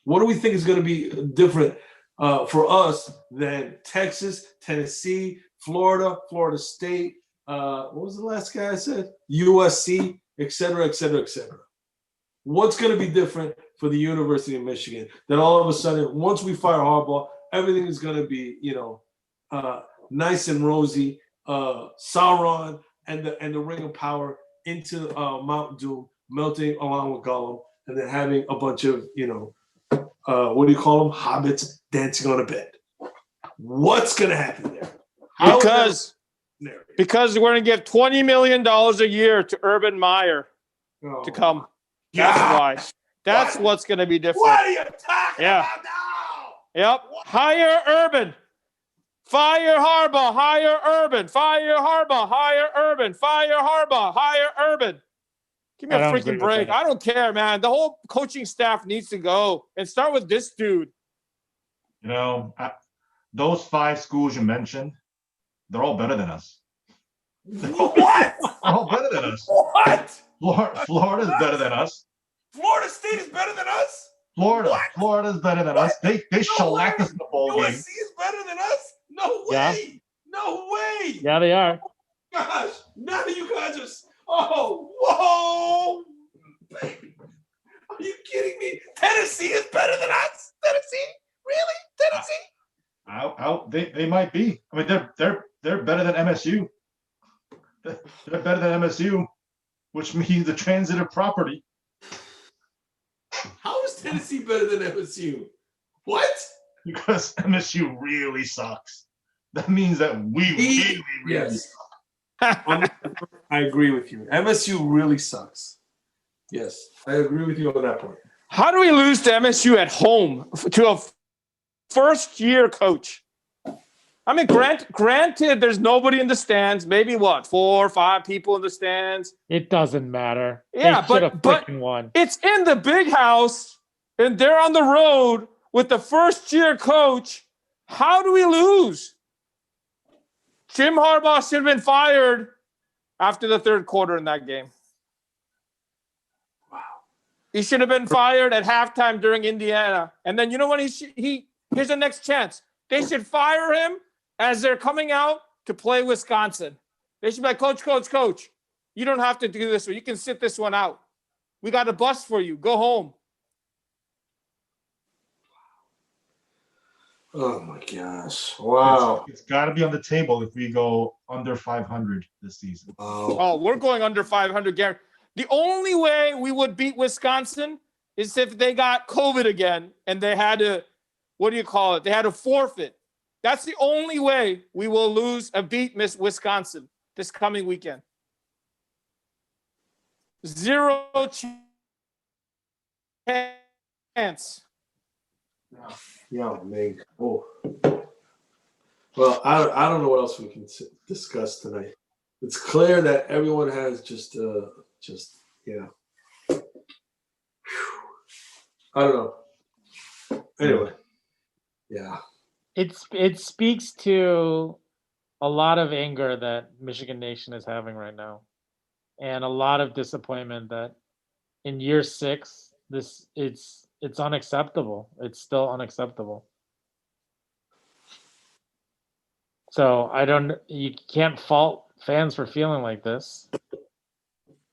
What do we think is going to be different for us than Texas, Tennessee, Florida, Florida State? What was the last guy I said? USC, et cetera, et cetera, et cetera. What's going to be different for the University of Michigan that all of a sudden, once we fire Harbaugh, everything is going to be, nice and rosy, Sauron and the Ring of Power into Mount Doom, melting along with Gollum, and then having a bunch of, what do you call them? Hobbits dancing on a bed. What's going to happen there? Because we're going to give $20 million a year to Urban Meyer to come. That's why. That's what's going to be different. What are you talking about now? Yep. What? Hire Urban. Fire Harbaugh. Hire Urban. Fire Harbaugh. Hire Urban. Fire Harbaugh. Hire Urban. Give me a freaking break. I don't care, man. The whole coaching staff needs to go and start with this dude. Those 5 schools you mentioned, they're all better than us. What? They're all better than us. What? Florida's better than us. Florida State is better than us? Florida's better than us. They shellacked us in the bowl game. USC is better than us? No way. Yeah. No way. Yeah, they are. Gosh, none of you guys are. Whoa. Baby. Are you kidding me? Tennessee is better than us? Tennessee? Really? Tennessee? They might be. I mean, they're better than MSU. They're better than MSU, which means the transitive property. How is Tennessee better than MSU? What? Because MSU really sucks. That means that we really suck. I agree with you. MSU really sucks. Yes, I agree with you on that point. How do we lose to MSU at home to a first-year coach? I mean, granted, there's nobody in the stands. Maybe 4 or 5 people in the stands. It doesn't matter. Yeah, but won. It's in the big house, and they're on the road with the first-year coach. How do we lose? Jim Harbaugh should have been fired after the 3rd quarter in that game. Wow. He should have been fired at halftime during Indiana. And then you know what? Here's the next chance. They should fire him as they're coming out to play Wisconsin. They should be like, Coach. You don't have to do this one. You can sit this one out. We got a bus for you. Go home. Oh, my gosh. Wow. It's got to be on the table if we go under 500 this season. Oh, we're going under 500, Gary. The only way we would beat Wisconsin is if they got COVID again and they had to, They had to forfeit. That's the only way we will beat Miss Wisconsin this coming weekend. 0 chance. Yeah, man. Oh. Well, I don't know what else we can discuss tonight. It's clear that everyone has just yeah. I don't know. Anyway, yeah. It speaks to a lot of anger that Michigan Nation is having right now, and a lot of disappointment that in year 6, it's unacceptable. It's still unacceptable. So you can't fault fans for feeling like this.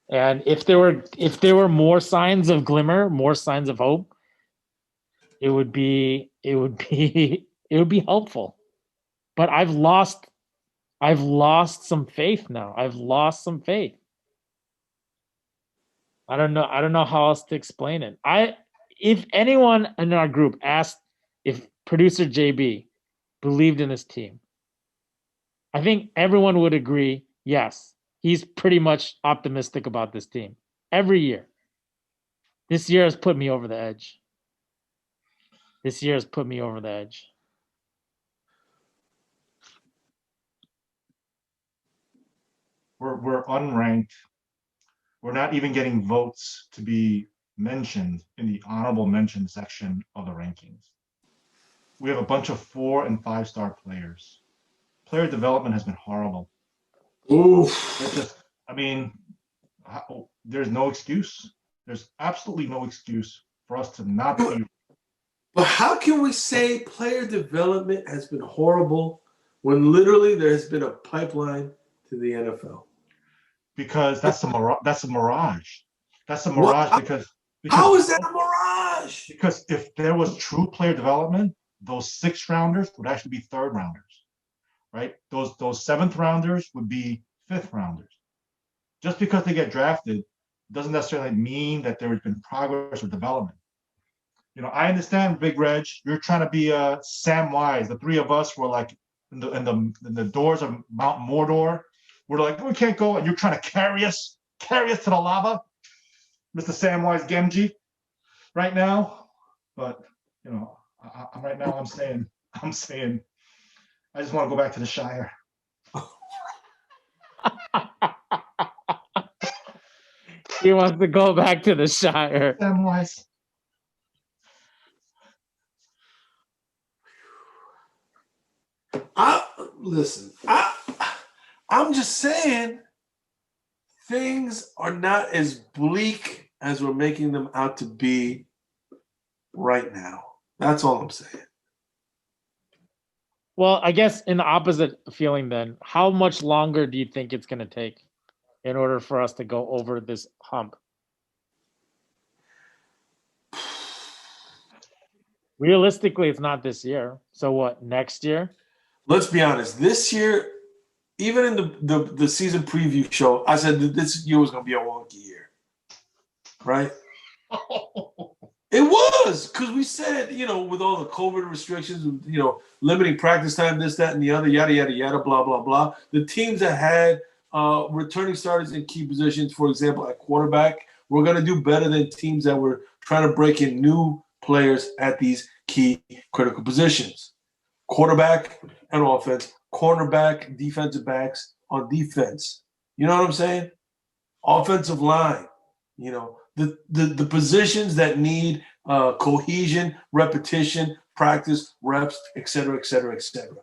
And if there were more signs of glimmer, more signs of hope, it would be helpful. But I've lost some faith now. I've lost some faith. I don't know how else to explain it. If anyone in our group asked if producer JB believed in his team, I think everyone would agree, yes, he's pretty much optimistic about this team every year. This year has put me over the edge. We're unranked. We're not even getting votes to be mentioned in the honorable mention section of the rankings. We have a bunch of 4 and 5-star players. Player development has been horrible. Oof. It's just, there's no excuse. There's absolutely no excuse for us to not be. But how can we say player development has been horrible when literally there has been a pipeline to the NFL? Because that's a mirage. That's a mirage because how is that a mirage? Because if there was true player development, those 6th rounders would actually be 3rd rounders, right? Those 7th rounders would be 5th rounders. Just because they get drafted doesn't necessarily mean that there has been progress or development. I understand, Big Reg, you're trying to be Sam Wise. The 3 of us were like in the doors of Mount Mordor. We're like, we can't go, and you're trying to carry us to the lava, Mr. Samwise Gamgee, right now. But right now I'm saying, I just want to go back to the Shire. He wants to go back to the Shire. Samwise. I'm just saying things are not as bleak as we're making them out to be right now. That's all I'm saying. Well, I guess in the opposite feeling then, how much longer do you think it's going to take in order for us to go over this hump? Realistically, it's not this year. So what, next year? Let's be honest. This year, even in the season preview show, I said that this year was going to be a wonky year. Right? It was, because we said, with all the COVID restrictions, limiting practice time, this, that, and the other, yada, yada, yada, blah, blah, blah. The teams that had returning starters in key positions, for example, at quarterback, were going to do better than teams that were trying to break in new players at these key critical positions. Quarterback and offense, cornerback, defensive backs on defense. You know what I'm saying? Offensive line, the positions that need cohesion, repetition, practice, reps, et cetera, et cetera, et cetera.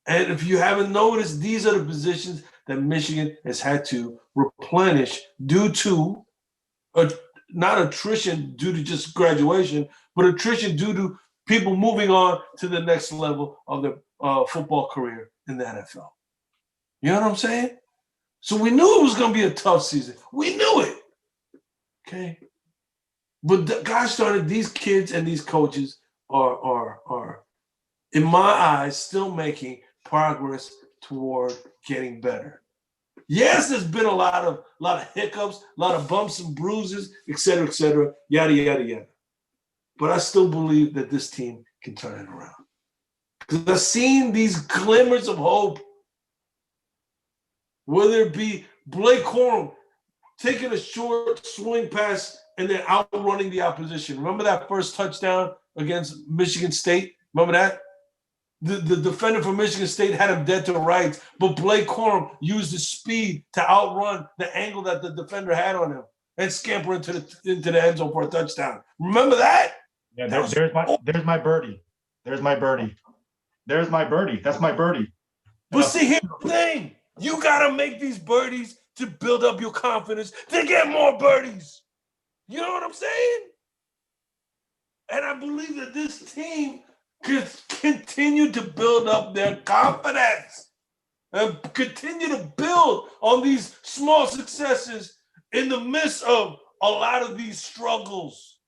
And if you haven't noticed, these are the positions that Michigan has had to replenish due to not attrition due to just graduation, but attrition due to people moving on to the next level of their football career in the NFL. You know what I'm saying? So we knew it was going to be a tough season. We knew it. Okay. But gosh darn it, these kids and these coaches are, in my eyes, still making progress toward getting better. Yes, there's been a lot of hiccups, a lot of bumps and bruises, et cetera, yada, yada, yada. But I still believe that this team can turn it around. Because I've seen these glimmers of hope, whether it be Blake Corum taking a short swing pass and then outrunning the opposition. Remember that first touchdown against Michigan State? Remember that? the defender from Michigan State had him dead to rights, but Blake Corum used his speed to outrun the angle that the defender had on him and scamper into the end zone for a touchdown. Remember that? Yeah, there's my birdie. There's my birdie. There's my birdie. That's my birdie. But see, here's the thing. You got to make these birdies to build up your confidence to get more birdies. You know what I'm saying? And I believe that this team could continue to build up their confidence and continue to build on these small successes in the midst of a lot of these struggles.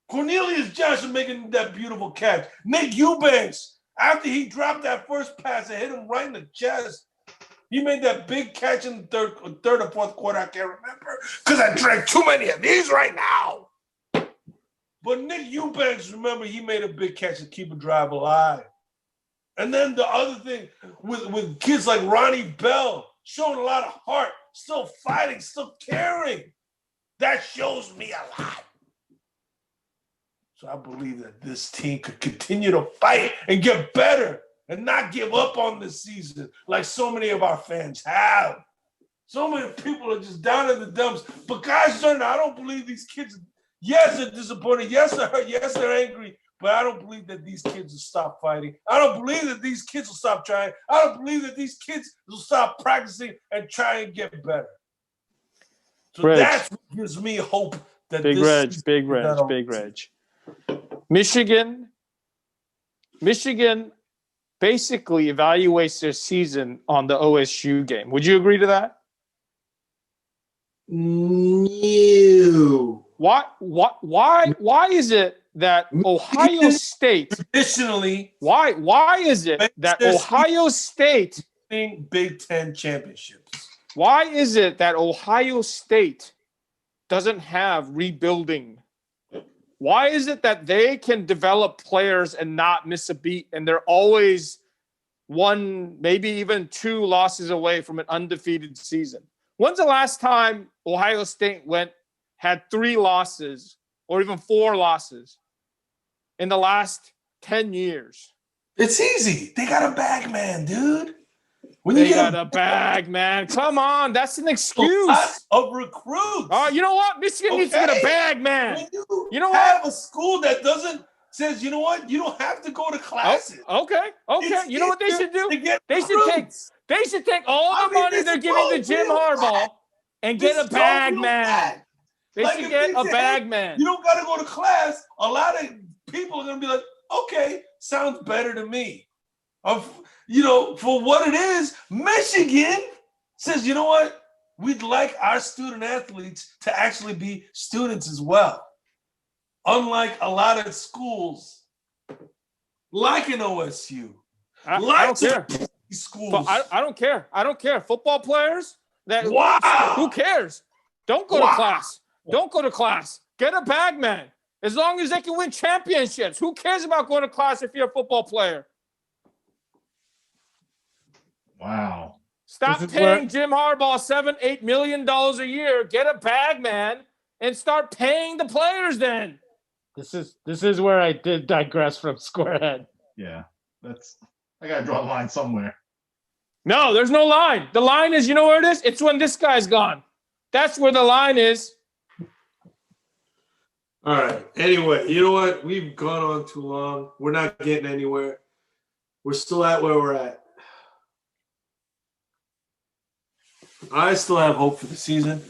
Cornelius Johnson making that beautiful catch. Nick Eubanks, after he dropped that first pass and hit him right in the chest, he made that big catch in the third or fourth quarter. I can't remember because I drank too many of these right now. But Nick Eubanks, remember, he made a big catch to keep a drive alive. And then the other thing with kids like Ronnie Bell, showing a lot of heart, still fighting, still caring. That shows me a lot. So I believe that this team could continue to fight and get better and not give up on this season like so many of our fans have. So many people are just down in the dumps. But guys, I don't believe these kids, yes, they're disappointed. Yes, they're hurt. Yes, they're angry. But I don't believe that these kids will stop fighting. I don't believe that these kids will stop trying. I don't believe that these kids will stop practicing and try and get better. So Reg. That's what gives me hope that Big this Reg. Michigan basically evaluates their season on the OSU game. Would you agree to that? No. Why is it that Ohio State Traditionally, why is it that Ohio State Big Ten championships? Why is it that Ohio State doesn't have rebuilding? Why is it that they can develop players and not miss a beat, and they're always one, maybe even two losses away from an undefeated season? When's the last time Ohio State had 3 losses or even 4 losses in the last 10 years? It's easy. They got a bag man, dude. They got a bag man. Come on, that's an excuse. Of recruits. Oh, you know what? Michigan needs to get a bag man. You know have a school that says, you know what? You don't have to go to classes. Oh, okay. You know what they should do? They should take all the money they're giving to Jim Harbaugh and get a bag man. They should get a bag man. You don't got to go to class. A lot of people are going to be like, okay, sounds better to me. For what it is, Michigan says, you know what? We'd like our student athletes to actually be students as well. Unlike a lot of schools, like an OSU. I don't care. Schools. I don't care. I don't care. Football players, wow. Who cares? Don't go to class. Don't go to class. Get a bag man. As long as they can win championships. Who cares about going to class if you're a football player? Wow. Stop paying Jim Harbaugh $7-8 million a year. Get a bag man and start paying the players then. This is where I did digress from Squarehead. Yeah. I gotta draw a line somewhere. No, there's no line. The line is, you know where it is? It's when this guy's gone. That's where the line is. All right. Anyway, you know what? We've gone on too long. We're not getting anywhere. We're still at where we're at. I still have hope for the season.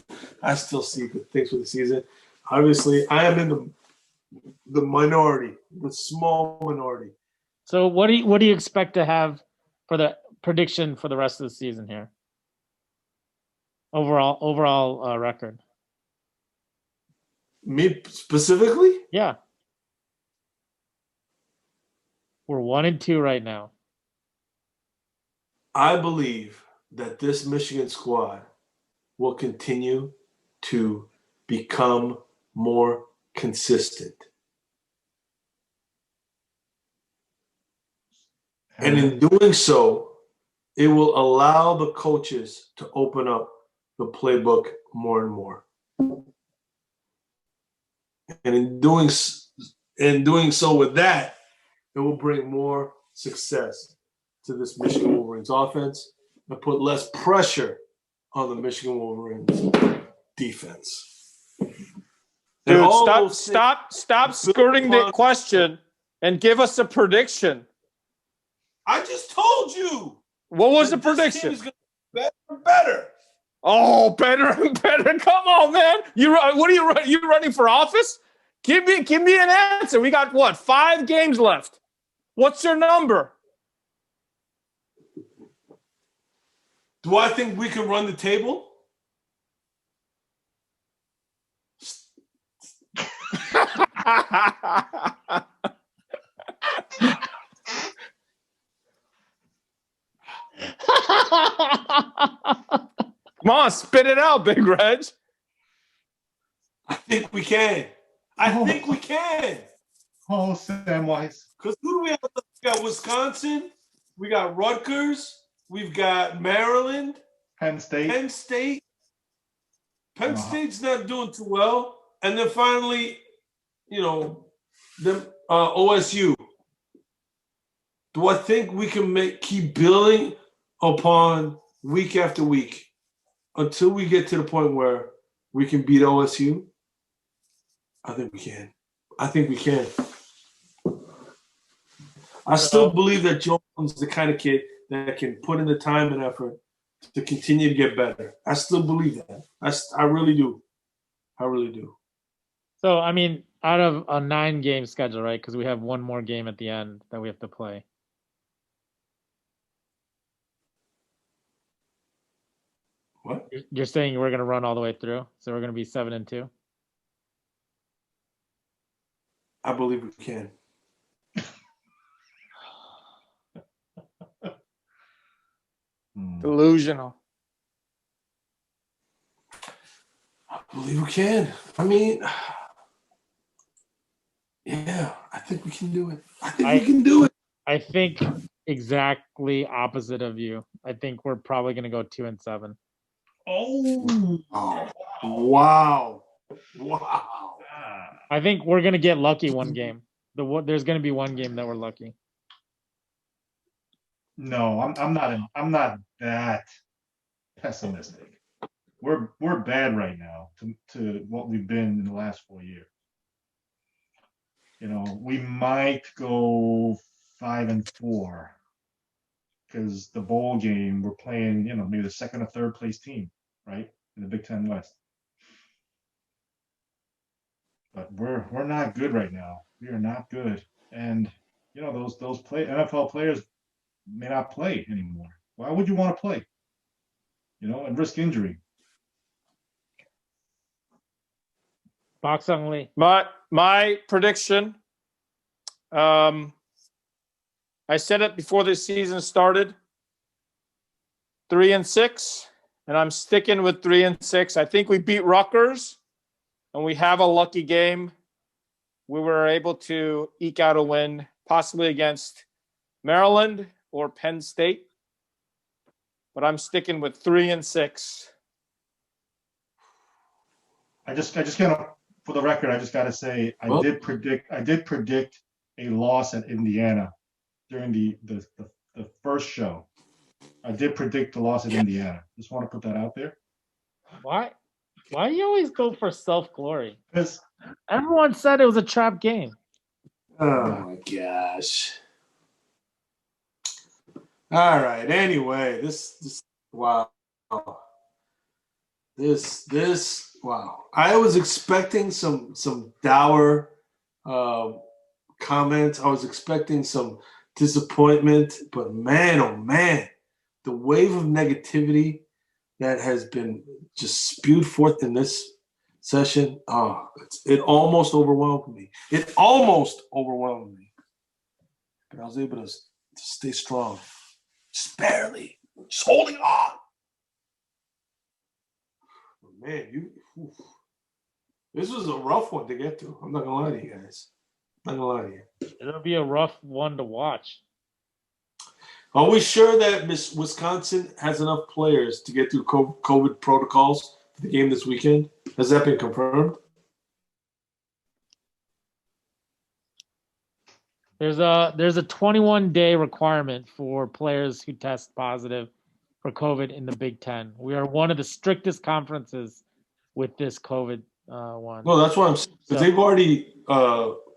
I still see good things for the season. Obviously, I am in the minority, the small minority. So what do you expect to have for the prediction for the rest of the season here? Overall record. Me specifically? Yeah. We're 1-2 right now. I believe that this Michigan squad will continue to become more consistent. And in doing so, it will allow the coaches to open up the playbook more and more. And in doing so with that, it will bring more success to this Michigan Wolverines offense and put less pressure on the Michigan Wolverines defense. Dude, stop skirting the question and give us a prediction. I just told you. What was the that this prediction? team is going to be better and better. Oh, better and better. Come on, man. What are you running? You running for office? Give me an answer. We got what? 5 games left. What's your number? Do I think we can run the table? Come on, spit it out, Big Reg. I think we can. I think we can. Oh, Samwise. Because who do we have? We got Wisconsin. We got Rutgers. We've got Maryland. Penn State. Penn State. Penn State's not doing too well. And then finally, OSU. Do I think we can keep building upon week after week until we get to the point where we can beat OSU? I think we can. I still believe that Jones is the kind of kid that can put in the time and effort to continue to get better. I still believe that. I really do. So, I mean, out of a 9-game schedule, right? Because we have one more game at the end that we have to play. What? You're saying we're going to run all the way through? So we're going to be 7-2? I believe we can. Delusional. I believe we can. I mean, yeah, I think we can do it. We can do it. I think exactly opposite of you. I think we're probably going to go 2-7. Oh. Wow. I think we're going to get lucky one game. There's going to be one game that we're lucky. No, I'm not that pessimistic. We're bad right now to what we've been in the last 4 years. We might go 5-4 because the bowl game we're playing, maybe the second or third place team, right, in the Big Ten West. But we're not good right now. We are not good, and those NFL players may not play anymore. Why would you want to play? And risk injury. Box only. My prediction, I said it before the season started, 3-6, and I'm sticking with 3-6. I think we beat Rutgers, and we have a lucky game. We were able to eke out a win, possibly against Maryland or Penn State, but I'm sticking with 3-6. I just gotta, for the record, I just gotta say I did predict a loss at Indiana during the first show. I did predict the loss at Indiana. Just want to put that out there. Why do you always go for self-glory? Because everyone said it was a trap game. Oh my gosh. All right. Anyway, this wow. This wow. I was expecting some dour comments. I was expecting some disappointment, but man, oh man, the wave of negativity that has been just spewed forth in this session, it almost overwhelmed me. But I was able to stay strong. Just barely. Just holding on. Man, this was a rough one to get through. I'm not going to lie to you guys. It'll be a rough one to watch. Are we sure that Miss Wisconsin has enough players to get through COVID protocols for the game this weekend? Has that been confirmed? There's a 21-day requirement for players who test positive for COVID in the Big Ten. We are one of the strictest conferences with this COVID one. No, that's what I'm saying. Because they've already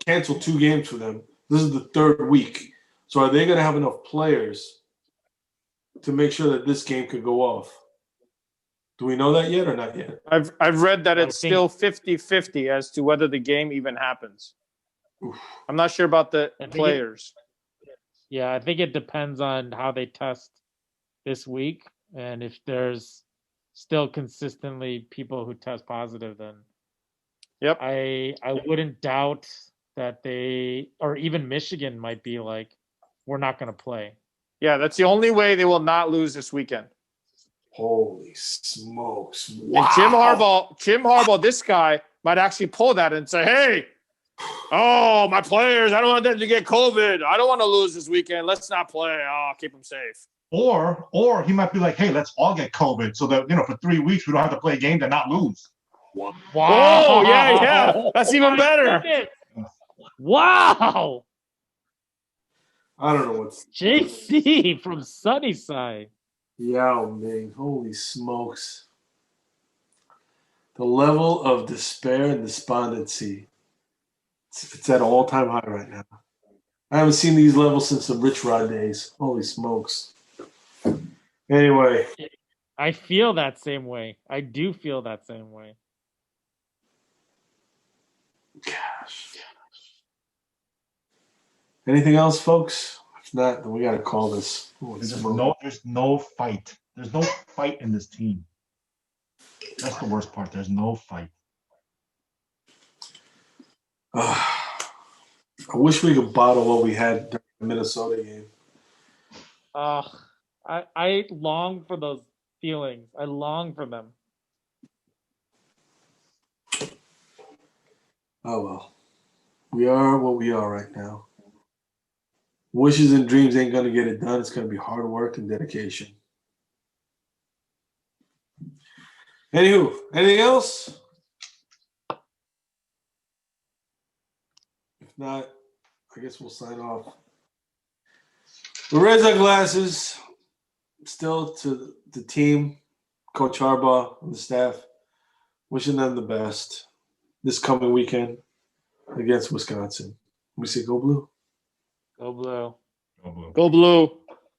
canceled 2 games for them. This is the 3rd week. So are they going to have enough players to make sure that this game could go off? Do we know that yet or not yet? I've read that I it's think- still 50-50 as to whether the game even happens. Oof. I'm not sure about the I think players. Yeah, I think it depends on how they test this week, and if there's still consistently people who test positive, then Yep. I wouldn't doubt that they, or even Michigan might be like, we're not going to play. Yeah, that's the only way they will not lose this weekend. Holy smokes. And Wow. Jim Harbaugh, this guy might actually pull that and say, hey, oh, my players, I don't want them to get COVID. I don't want to lose this weekend. Let's not play. Oh, keep them safe. Or he might be like, hey, let's all get COVID so that, for 3 weeks we don't have to play a game and not lose. Wow. Oh, yeah. That's even better. Goodness. Wow. I don't know what's. JC from Sunnyside. Yao Ming. Holy smokes. The level of despair and despondency. It's at an all-time high right now. I haven't seen these levels since the Rich Rod days. Holy smokes. Anyway. I feel that same way. I do feel that same way. Gosh. Anything else, folks? If not, then we got to call this. Holy There's smokes. no fight. There's no fight in this team. That's the worst part. There's no fight. I wish we could bottle what we had during the Minnesota game. I long for those feelings. I long for them. Oh, well. We are what we are right now. Wishes and dreams ain't going to get it done. It's going to be hard work and dedication. Anywho, anything else? If not, I guess we'll sign off. We raise our glasses still to the team, Coach Harbaugh, and the staff, wishing them the best this coming weekend against Wisconsin. We say go blue. Go blue. Go blue. Go blue.